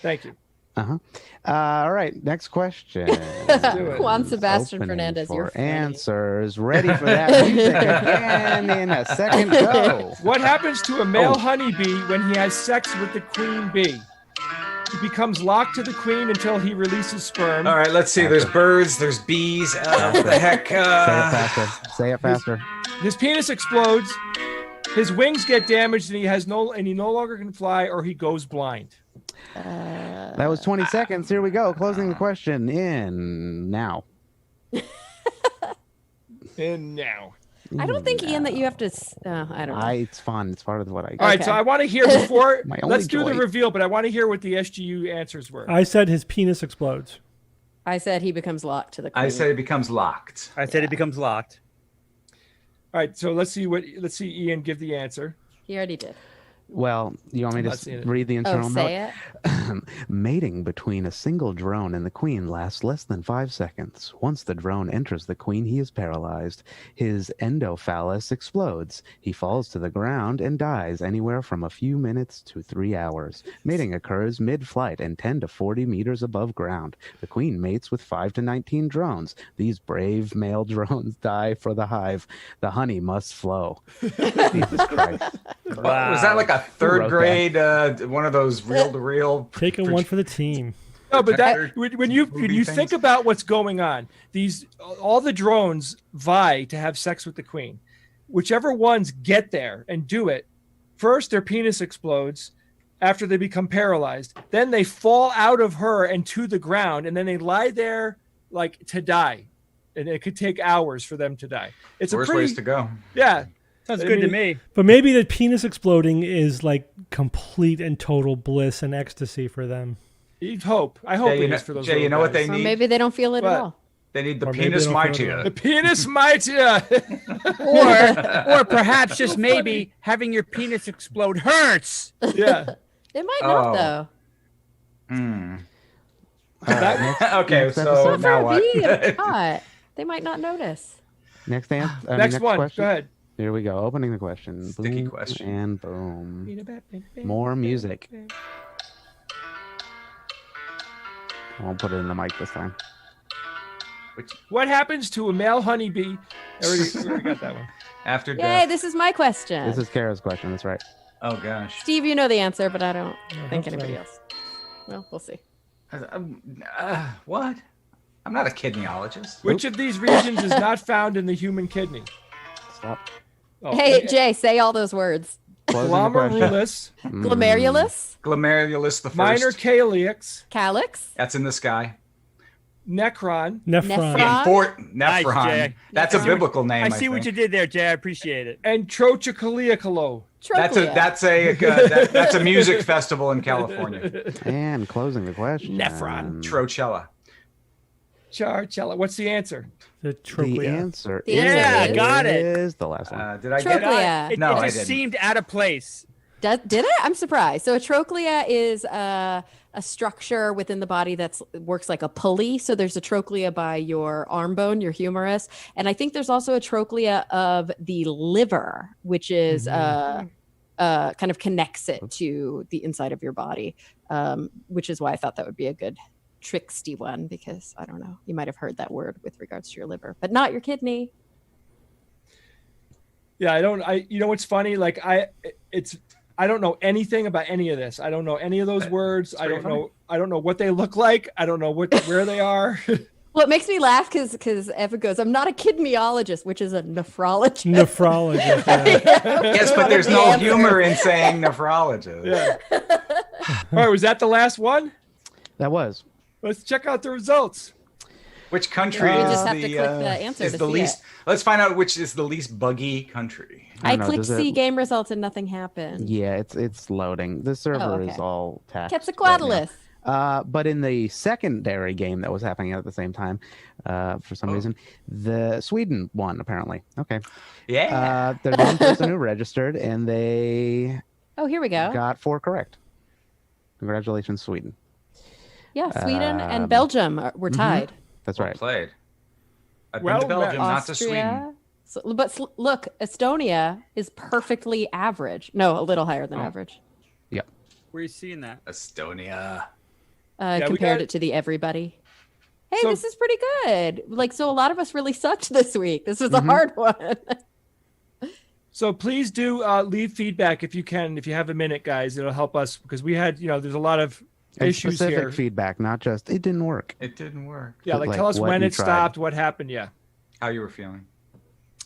Thank you. All right, next question. do it. Juan Sebastian Opening Fernandez, for you're funny. answers. Ready for that music again in a second. Go. What happens to a male honeybee when he has sex with the queen bee? He becomes locked to the queen until he releases sperm. All right, let's see. There's birds, there's bees. What the heck? Say it faster. Say it faster. His penis explodes. His wings get damaged, and he no longer can fly, or he goes blind. That was 20 seconds. Here we go. Closing the question in now. And now. I don't think, Ian, that you have to. I don't know. It's fun. It's part of what I. All right, so I want to hear before. My only Let's do the joy. reveal, but I want to hear what the SGU answers were. I said his penis explodes. I said he becomes locked to the queen. I said it becomes locked. I said it becomes locked. All right, so let's see Ian give the answer. He already did. Well, you want me I'm not to seeing it. read the internal note? Say it. Mating between a single drone and the queen lasts less than 5 seconds. Once the drone enters the queen, he is paralyzed. His endophallus explodes. He falls to the ground and dies anywhere from a few minutes to 3 hours. Mating occurs mid-flight and 10 to 40 meters above ground. The queen mates with 5 to 19 drones. These brave male drones die for the hive. The honey must flow. Jesus Christ. Wow. Was that like a Who third wrote grade, one of those reel-to-reel? Taking one for the team. No, but that Protector when you movie think things? about what's going on, all the drones vie to have sex with the queen. Whichever ones get there and do it, first their penis explodes after they become paralyzed. Then they fall out of her and to the ground, and then they lie there like to die. And it could take hours for them to die. It's Worst a pretty ways to go. yeah. Sounds I good to mean- me. But maybe the penis exploding is like complete and total bliss and ecstasy for them. You'd hope. I hope Jay, it is for those. Jay, you little know what guys. they Or need? maybe they don't feel it What? at all. They need the Or maybe penis they don't feel it at all. The mightier. penis mightier. Or perhaps just maybe having your penis explode hurts. Yeah. It might not, Oh. though. Hmm. That- Okay, next so episode. now For what? me, it's hot. They might not notice. Next next one. question. Go ahead. Here we go. Opening the question. Sticky Boom, question. And boom. More music. I won't put it in the mic this time. What happens to a male honeybee? I already got that one. After Yay, death. this is my question. This is Kara's question. That's right. Oh gosh. Steve, you know the answer, but I don't think hope so. anybody else. Well, we'll see. What? I'm not a kidneyologist. Which of these regions is not found in the human kidney? Stop. Oh, Hey, Jay, say all those words. Closing the question. glomerulus, Glomerulus, Glomerulus the first. minor calyx, calyx, That's in the sky. necron, Nephron. Nephron. Nice, Nephron. Jay. That's a Nephron. biblical name. I see what think. you did there, Jay. I appreciate it. and trochleocolo. trochlea. That's a music festival in California. And closing the question. Nephron. Trochella. Charcella. What's the answer? The The trochlea. answer The answer Yeah, is- got it. is the last one. Did I get it? Trochlea. It, No, it I just didn't. seemed out of place. Did it? I'm surprised. So a trochlea is a structure within the body that works like a pulley. So there's a trochlea by your arm bone, your humerus, and I think there's also a trochlea of the liver, which is kind of connects it to the inside of your body, which is why I thought that would be a good tricksty one, because I don't know, you might have heard that word with regards to your liver, but not your kidney. Yeah, you know what's funny? Like I don't know anything about any of this. I don't know any of those words. I pretty don't know what they look like. I don't know where they are. Well, it makes me laugh because Evan goes, I'm not a kidneyologist, which is a nephrologist. Nephrologist. Yeah. Yes, but there's no humor in saying nephrologist. Yeah. All right, was that the last one? That was. Let's check out the results. Which country You is just have to the, click the answer is to the see least? it. Let's find out which is the least buggy country. I don't know, clicked does see it- game results and nothing happened. Yeah, it's loading. The server okay. is all taxed. Quetzalcoatlus. But in the secondary game that was happening at the same time, for some reason, the Sweden won apparently. Okay. Yeah. There's one person who registered and they Oh, here we go. got 4 correct. Congratulations, Sweden. Yeah, Sweden and Um, Belgium were tied. That's right. Played. I've Well been to Belgium, not to Sweden. Austria. So, but look, Estonia is perfectly average. No, a little higher than average. Where are you seeing that? Estonia. we Compared got- it to the everybody. Hey, So- this is pretty good. Like, so a lot of us really sucked this week. This was a hard one. So please do leave feedback if you can, if you have a minute, guys. It'll help us because we had, there's a lot of And issues specific here. feedback, not just it didn't work. It didn't work. Yeah, But, like like, tell us what when you it tried. stopped, what happened. Yeah. How you were feeling?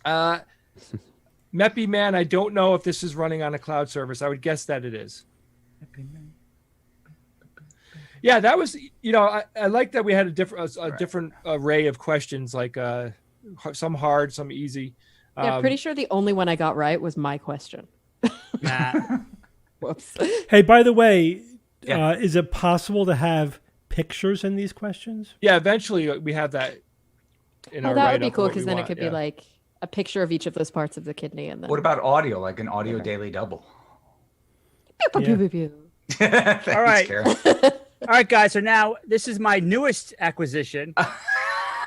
Meppy Man, I don't know if this is running on a cloud service. I would guess that it is. Yeah, that was, I like that we had a different array of questions, like some hard, some easy. Yeah, pretty sure the only one I got right was my question. Nah. Whoops. Hey, by the way, Yeah. is it possible to have pictures in these questions? Yeah, eventually we have that in Oh, our that would write-up be of cool what because we then it want, could yeah. be like a picture of each of those parts of the kidney, and then What about audio, like an audio Whatever. daily double? Pew, pew, Yeah. pew, pew, pew. Thanks, All right. Karen. All right, guys. So now this is my newest acquisition.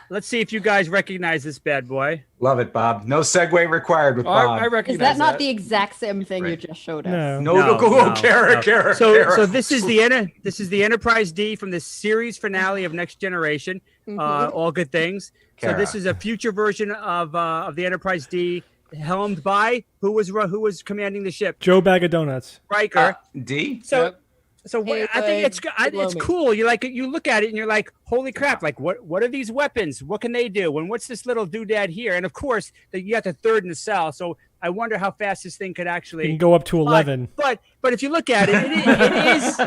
Let's see if you guys recognize this bad boy. Love it, Bob. No segue required with Oh, I Bob. recognize Is that not the exact same thing you Right. just showed us? No. No, go, Kara. So this is the Enterprise D from the series finale of Next Generation. All good things. So Kara. this is a future version of the Enterprise D, helmed by who was commanding the ship? Joe Bag of Donuts. Riker. D? So. Yep. So Hey, I think bud, it's me. cool. You look at it and you're like, holy crap! Like what are these weapons? What can they do? And what's this little doodad here? And of course, you got the third in the cell. So I wonder how fast this thing could You actually can go up to 11. But if you look at it,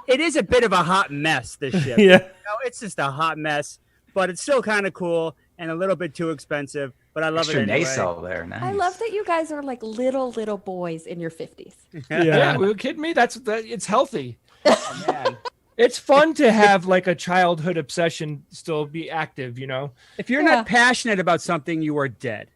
it is a bit of a hot mess. This ship, Yeah. it's just a hot mess. But it's still kind of cool and a little bit too expensive. But I love Extra it anyway. nacelle there. Nice. I love that you guys are like little boys in your 50s. Yeah, Yeah. were you kidding me? It's healthy. Oh, man. It's fun to have like a childhood obsession still be active, If you're Yeah. not passionate about something, you are dead.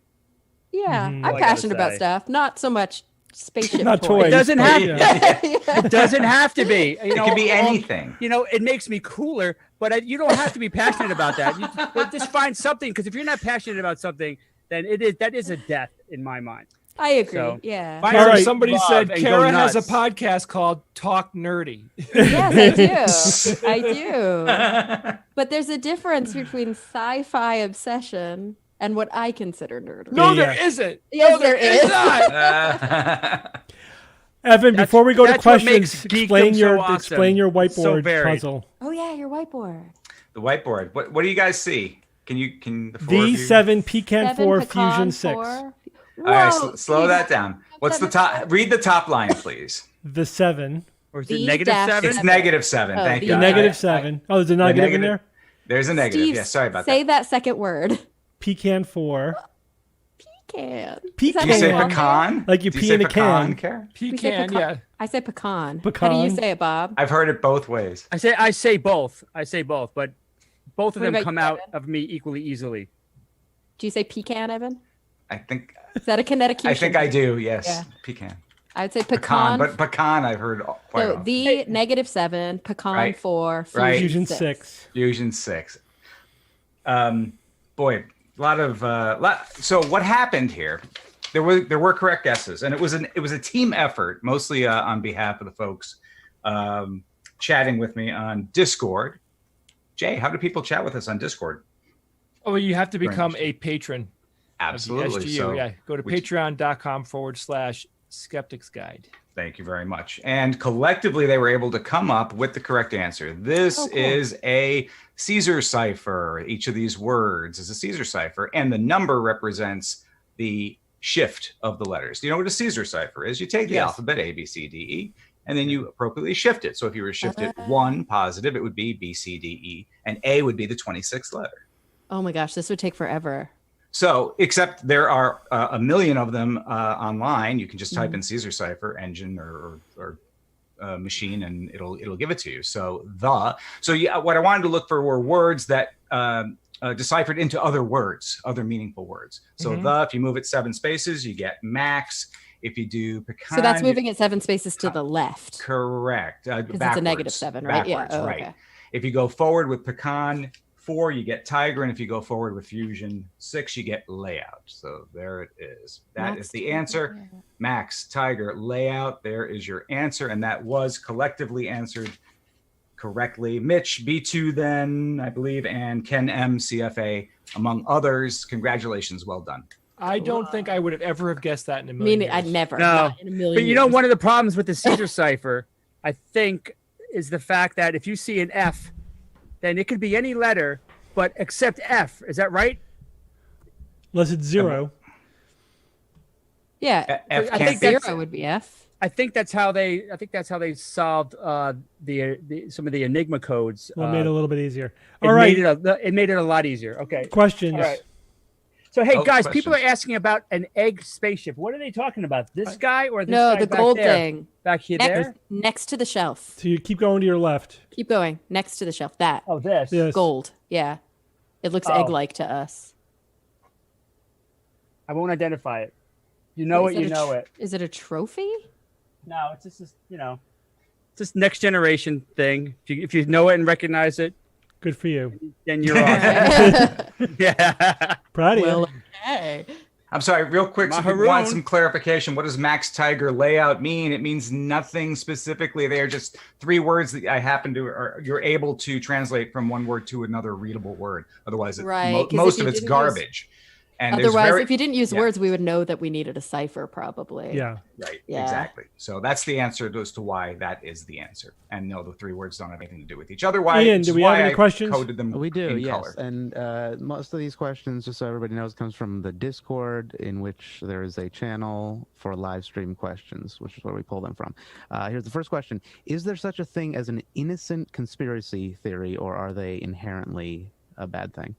Yeah, Mhm. I'm I gotta passionate about say. stuff, not so much spaceship Not toys. toys. It doesn't but have yeah. It doesn't have to be. It could be anything. It makes me cooler, but you don't have to be passionate about that. You just find something, because if you're not passionate about something, then that is a death in my mind. I agree. So- Yeah. Find All right. Somebody love said and go Kara has a nuts. podcast called Talk Nerdy. Yes, I do. I do. But there's a difference between sci-fi obsession and what I consider nerdery. No, Yeah. there isn't. Yes, no, there is. not. Evan, That's- before we go to that's what questions, makes geekdom explain so your awesome. explain your So whiteboard varied. puzzle. Oh yeah, your whiteboard. The whiteboard. What do you guys see? Can the four of you? V7 Pecan 4 pecan Fusion 6. 4. All right, Whoa, slow geez. that down. What's the top? Read the top line, please. The 7. Or is The it negative dash 7? It's Seven. -7. Oh, Thank the you. The Yeah, negative I- 7. Oh, there's a negative in negative. there? There's a negative. Steve, Yeah, sorry about say that. that second word. Pecan 4. Pecan. Pecan. Do you say Pecan. pecan? Like you Do pee say in a pecan, can. Kara? We say Pecan, pecan. yeah. I say pecan. How do you Pecan. say it, Bob? I've heard it both ways. I say both. But both of What them about come you, out Evan? of me equally easily. Do you say pecan, Evan? I think Is that a kinetic? I do. Yes, Yeah. pecan. I would say Pecan, pecan. but pecan I've heard quite So often. the -7, pecan Right. 4, Right. Fusion Fusion 6. Fusion 6. Boy, a lot of so what happened here? There were correct guesses, and it was a team effort, mostly on behalf of the folks chatting with me on Discord. Jay, how do people chat with us on Discord? Oh, you have to Very become interesting. a patron of the Absolutely. SGU. So Yeah, go to which- patreon.com/skeptics guide. Thank you very much. And collectively, they were able to come up with the correct answer. This Oh, cool. is a Caesar cipher. Each of these words is a Caesar cipher, and the number represents the shift of the letters. Do you know what a Caesar cipher is? You take the Yes. alphabet A, B, C, D, E, and then you appropriately shift it. So if you were to shift it one positive, it would be B, C, D, E, and A would be the 26th letter. Oh my gosh, this would take forever. So, except there are a million of them online. You can just Mm-hmm. type in Caesar cipher engine or machine, and it'll give it to you. So yeah, what I wanted to look for were words that deciphered into other words, other meaningful words. So Mhm. if you move it 7 spaces, you get max. If you do pecan, So that's moving it 7 spaces to the left. correct. Because it's a -7, right? Yeah. Backwards, Oh, right. okay. If you go forward with pecan 4, you get tiger, and if you go forward with fusion 6, you get layout. So there it is. That is the answer. Max, tiger, layout. There is your answer, and that was collectively answered correctly. Mitch, B2 then, I believe, and Ken M, CFA, among others. Congratulations, well done. I don't think I would have ever have guessed that in a I million mean, I'd years. never. No. Not in a million But you know, years. one of the problems with the Caesar cipher, I think, is the fact that if you see an F, then it could be any letter, but except F. Is that right? Unless it's zero. Yeah, F I can't think be- zero would be F. I think that's how they solved the some of the Enigma codes. Well, it made it a little bit easier. It All right. made it a lot easier. Okay. Questions. All right. So hey Oh, guys, people are questions. asking about an egg spaceship. What are they talking about? This guy or this No, guy the back gold there? thing. Back here Next, there? next to the shelf. So you keep going to your left. Keep going. Next to the shelf. That. Oh, this. Yes. Gold. Yeah. It looks Oh. egg-like to us. I won't identify it. You know Is it, you know it. Is it a trophy? No, it's just just next generation thing. If you know it and recognize it, Good for you. then you're on. Yeah. Proud of Well, you. okay. I'm sorry, real quick. So if you Maharoon. want some clarification, what does Max Tiger layout mean? It means nothing specifically. They are just 3 words that I happen to, or you're able to translate from one word to another readable word. Otherwise, Right, 'cause if most you of it's didn't use- garbage. And there's Otherwise, very, if you didn't use yeah. words, we would know that we needed a cipher, probably. Yeah. Right, Yeah. exactly. So that's the answer as to why that is the answer. And no, the 3 words don't have anything to do with each other. Why? Ian, it's do we have why any I questions? Coded them We do, in yes. color. And most of these questions, just so everybody knows, comes from the Discord, in which there is a channel for live stream questions, which is where we pull them from. Here's the first question. Is there such a thing as an innocent conspiracy theory, or are they inherently a bad thing?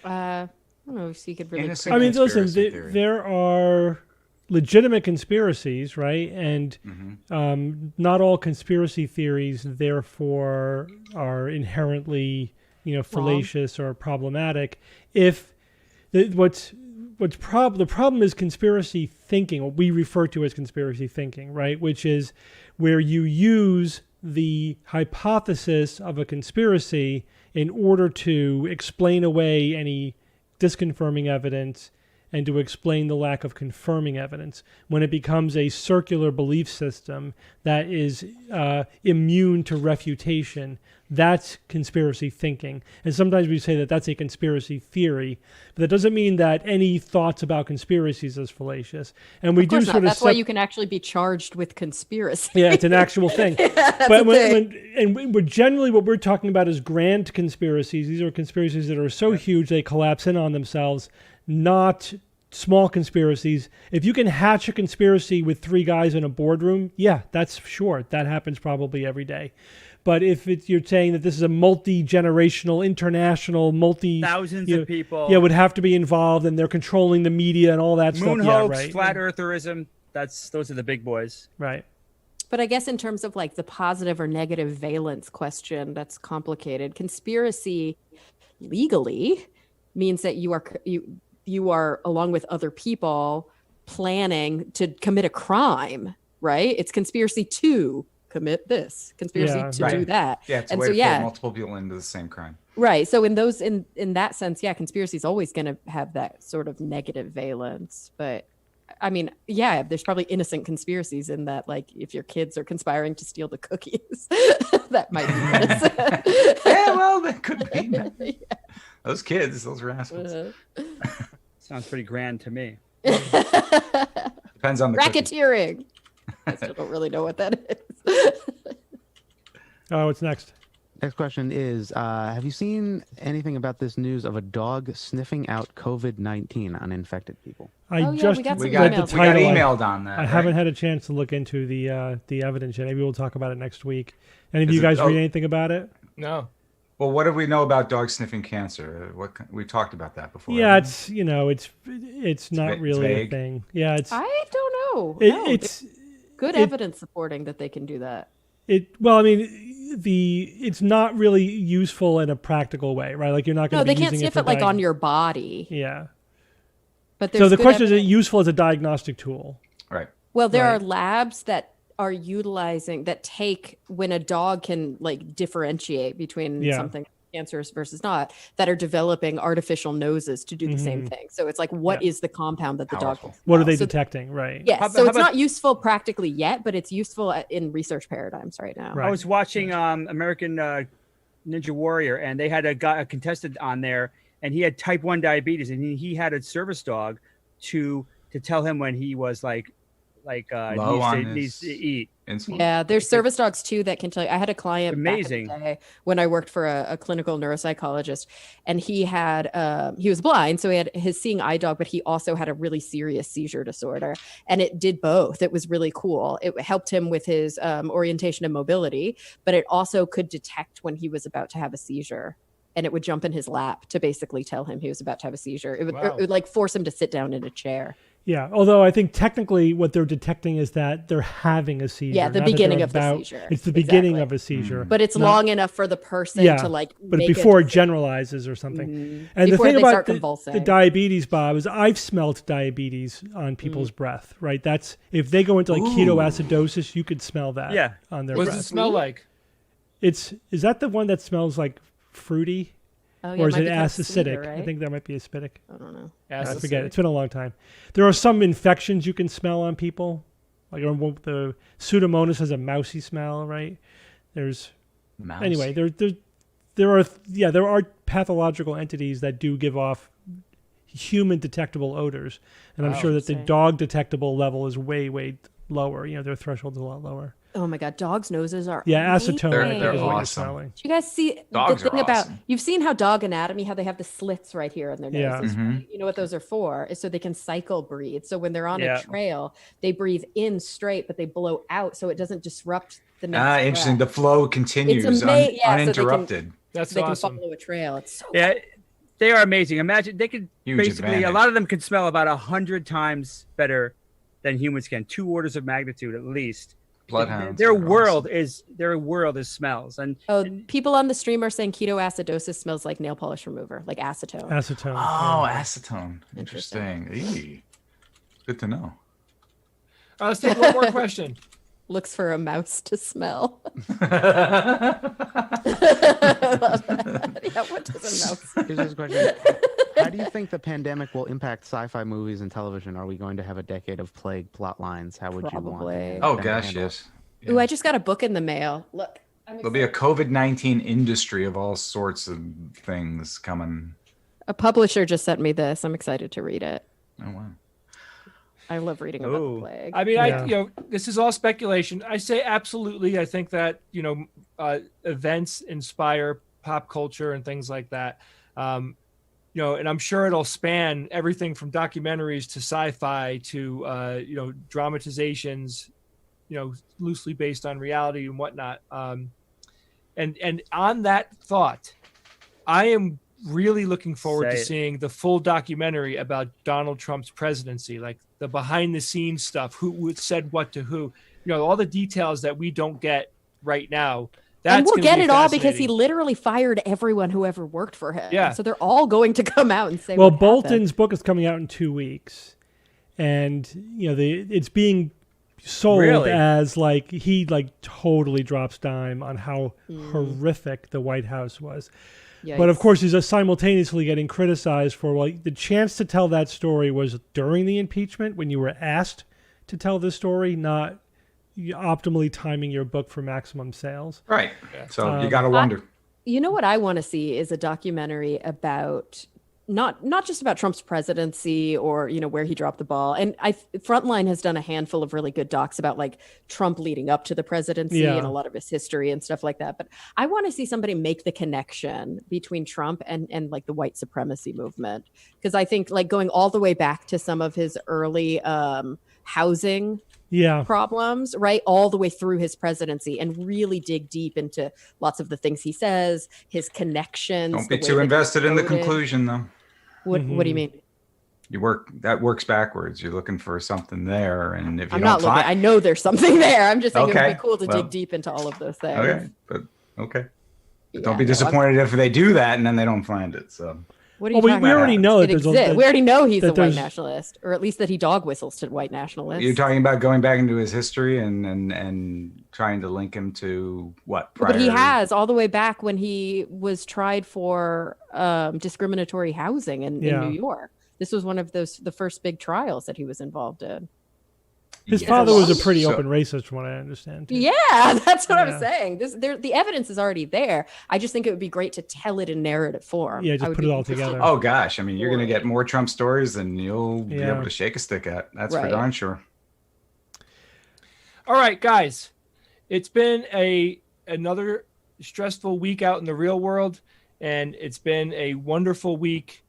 I don't know if you could really. Innocent I mean, listen, conspiracy theory. there are legitimate conspiracies, right? And not all conspiracy theories, therefore, are inherently, fallacious or problematic. If the problem is conspiracy thinking, what we refer to as conspiracy thinking, right? Which is where you use the hypothesis of a conspiracy in order to explain away any disconfirming evidence and to explain the lack of confirming evidence. When it becomes a circular belief system that is immune to refutation, that's conspiracy thinking. And sometimes we say that that's a conspiracy theory, but that doesn't mean that any thoughts about conspiracies is fallacious. And we Of course do not. sort of That's why you can actually be charged with conspiracy. yeah, it's an actual thing. That's But a thing. we're generally what we're talking about is grand conspiracies. These are conspiracies that are so huge they collapse in on themselves, not small conspiracies. If you can hatch a conspiracy with 3 guys in a boardroom, yeah, that's sure. That happens probably every day. But if you're saying that this is a multi-generational, international, Thousands of people. yeah, would have to be involved, and they're controlling the media and all that Moon stuff. hoax, Yeah, right. flat eartherism. Those are the big boys. Right. But I guess in terms of like the positive or negative valence question, that's complicated. Conspiracy legally means that you are along with other people planning to commit a crime, right? It's conspiracy to commit this, conspiracy Yeah, to right. do that. Yeah, it's a And way so, to yeah. put multiple people into the same crime. Right. So in that sense, yeah, conspiracy is always going to have that sort of negative valence. But I mean, yeah, there's probably innocent conspiracies in that, like if your kids are conspiring to steal the cookies, that might be innocent. Yeah, well, that could be. Yeah. Those kids, those rascals. Sounds pretty grand to me. Depends on the cookie. Racketeering. I still don't really know what that is. Oh, what's next? Next question is, have you seen anything about this news of a dog sniffing out COVID-19 on infected people? I Oh, yeah, just we got some We read got, the we got title. emailed on that. I right? haven't had a chance to look into the evidence yet. Maybe we'll talk about it next week. Any of Is you it- guys oh. read anything about it? No. Well, what do we know about dogs sniffing cancer? We talked about that before. Yeah, haven't it's not really a vague. thing. Yeah, it's I don't know. it, No, it's there's good it- evidence supporting that they can do that. well, I mean, it's not really useful in a practical way, right? Like you're not going No, to be they can't using sniff for it like on your body. Yeah. But So there's the good question is, evidence. it useful as a diagnostic tool? Right. Well, there Right. are labs that are utilizing that take when a dog can like differentiate between Yeah. something cancerous versus not, that are developing artificial noses to do the same thing. So it's like, what is the compound that the Powerful. dog? What are they So- detecting? Right. Yes. How so about- it's not useful practically yet, but it's useful in research paradigms right now. Right. I was watching American Ninja Warrior, and they had a contestant on there, and he had type 1 diabetes, and he had a service dog to tell him when he was like Low on needs to eat. insulin. Yeah, there's service dogs too that can tell you. I had a client Amazing. back in the day when I worked for a clinical neuropsychologist, and he was blind, so he had his seeing eye dog, but he also had a really serious seizure disorder, and it did both. It was really cool. It helped him with his orientation and mobility, but it also could detect when he was about to have a seizure. And it would jump in his lap to basically tell him he was about to have a seizure. It would like force him to sit down in a chair. Yeah, although I think technically what they're detecting is that they're having a seizure. Yeah, the not that beginning they're of the seizure. It's the beginning of a seizure. But it's long enough for the person to like but make before a it generalizes or something. Mhm. And Before the thing they about start the convulsing. diabetes, Bob, is I've smelled diabetes on people's breath, right? That's if they go into like ketoacidosis, you could smell that on their What breath. does it smell like? Is that the one that smells like fruity? Oh, yeah, or is might it become acidic? sweeter, I right? think that might be acidic. I don't know. I forget. It's been a long time. There are some infections you can smell on people. Like the Pseudomonas has a mousy smell, right? There's anyway. There are pathological entities that do give off human detectable odors, and I'm sure that the dog detectable level is way lower. Their threshold's a lot lower. Oh my God, dogs' noses are acetone. They're is what you're awesome. smelling. Do you guys see Dogs the thing are about awesome. you've seen how dog anatomy, how they have the slits right here on their noses, Mhm. right? You know what those are for? Is so they can cycle breathe. So when they're on a trail, they breathe in straight, but they blow out so it doesn't disrupt the next Interesting. breath. The flow continues It's uninterrupted. That's So they awesome. can follow a trail. It's so Yeah, they are amazing. Imagine they could Huge basically advantage. a lot of them could smell about 100 times better than humans can, 2 orders of magnitude at least. Bloodhounds. Their are world awesome. is smells, and people on the stream are saying ketoacidosis smells like nail polish remover, like acetone. Acetone. Oh, acetone. Interesting. Eee. Good to know. Let's take one more question. Looks for a mouse to smell. Yeah, what does a mouse? Here's this question. How do you think the pandemic will impact sci-fi movies and television? Are we going to have a decade of plague plot lines? How would you want Probably. Oh, them to gosh, handle it? yes. Ooh, I just got a book in the mail. Look, There'll be a COVID-19 industry of all sorts of things coming. a publisher just sent me this. I'm excited to read it. Oh, wow. I love reading about the plague. I mean, this is all speculation. I say absolutely. I think that events inspire pop culture and things like that. And I'm sure it'll span everything from documentaries to sci-fi to dramatizations, loosely based on reality and whatnot. And on that thought, I am really looking forward to seeing the full documentary about Donald Trump's presidency, like the behind the scenes stuff, who said what to who, all the details that we don't get right now. And we'll get it all because he literally fired everyone who ever worked for him. Yeah. So they're all going to come out and say, well, what Bolton's happened. book is coming out in 2 weeks, and it's being sold Really? as like he totally drops dime on how horrific the White House was. But of course, he's simultaneously getting criticized for the chance to tell that story was during the impeachment when you were asked to tell the story, not optimally timing your book for maximum sales. Right. So you got to wonder. You know what I want to see is a documentary about not just about Trump's presidency or where he dropped the ball. And Frontline has done a handful of really good docs about Trump leading up to the presidency and a lot of his history and stuff like that. But I want to see somebody make the connection between Trump and the white supremacy movement, because I think going all the way back to some of his early housing problems, right, all the way through his presidency, and really dig deep into lots of the things he says, his connections. Don't be too invested in the conclusion, though. What do you mean? That works backwards. You're looking for something there, and if you I'm don't not looking. find, I know there's something there. I'm just saying it would Okay, be cool to well, dig deep into all of those things. okay, but okay. Yeah, Don't be no, disappointed if they do that and then they don't find it. So What are you Well, talking we about? already know that It there's a- exists. We already know he's that a white there's- nationalist, or at least that he dog whistles to white nationalists. you're talking about going back into his history and trying to link him to what? But he prior- has all the way back when he was tried for discriminatory housing in New York. This was one of the first big trials that he was involved in. His Yes. father was a pretty So- open racist, from what I understand. too. Yeah, that's what Yeah. I'm saying. The evidence is already there. I just think it would be great to tell it in narrative form. Yeah, just I would put be it all interested. together. Oh gosh, I mean, you're going to get more Trump stories than you'll be Yeah. able to shake a stick at. That's for Right. darn sure. All right, guys. It's been another stressful week out in the real world, and it's been a wonderful week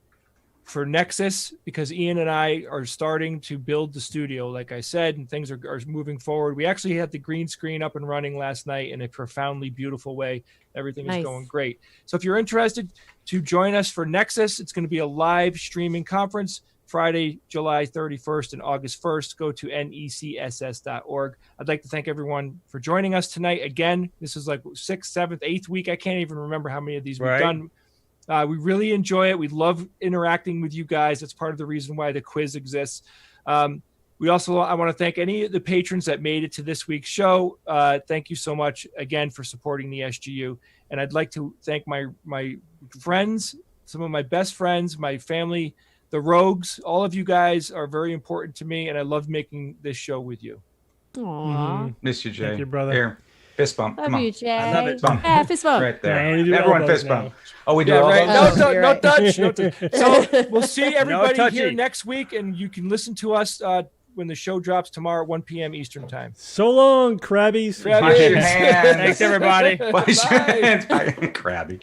for Nexus because Ian and I are starting to build the studio, like I said, and things are moving forward. We actually had the green screen up and running last night in a profoundly beautiful way. Everything is going great. So if you're interested to join us for Nexus, it's going to be a live streaming conference Friday, July 31st and August 1st. Go to necss.org. I'd like to thank everyone for joining us tonight. Again, this is like 6th, 7th, 8th week. I can't even remember how many of these we've done. We really enjoy it. We love interacting with you guys. That's part of the reason why the quiz exists. I want to thank any of the patrons that made it to this week's show. Thank you so much again for supporting the SGU. And I'd like to thank my friends, some of my best friends, my family, the Rogues. All of you guys are very important to me, and I love making this show with you. Aww. Miss you, Jay. Thank you, brother. Here. Fist bump. Love Come on. you, Jay. I love it. Bump. Yeah, fist bump. Right there. No, we do Everyone all fist those bump. now. Oh, we do Yeah, all right. those? Oh, you're No right. touch. No touch. So we'll see everybody touchy. here next week, and you can listen to us when the show drops tomorrow at 1 p.m. Eastern time. So long, Krabbies. Wash your hands. Thanks, everybody. Wash your hands. Crabby.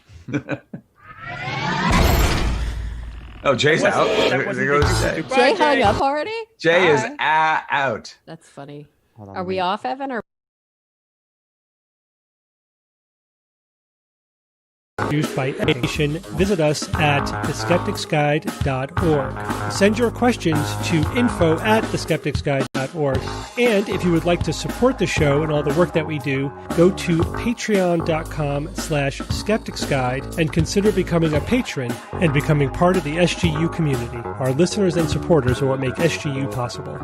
Oh, Jay's out. That wasn't There goes the- Jay. Goodbye, Jay hung Jay. up already? Jay is Bye. out. That's funny. Hold on, Are let we me- off, Evan? Or Produced by Nation. Visit us at theskepticsguide.org. Send your questions to info@theskepticsguide.org. And if you would like to support the show and all the work that we do, go to patreon.com/skepticsguide and consider becoming a patron and becoming part of the SGU community. Our listeners and supporters are what make SGU possible.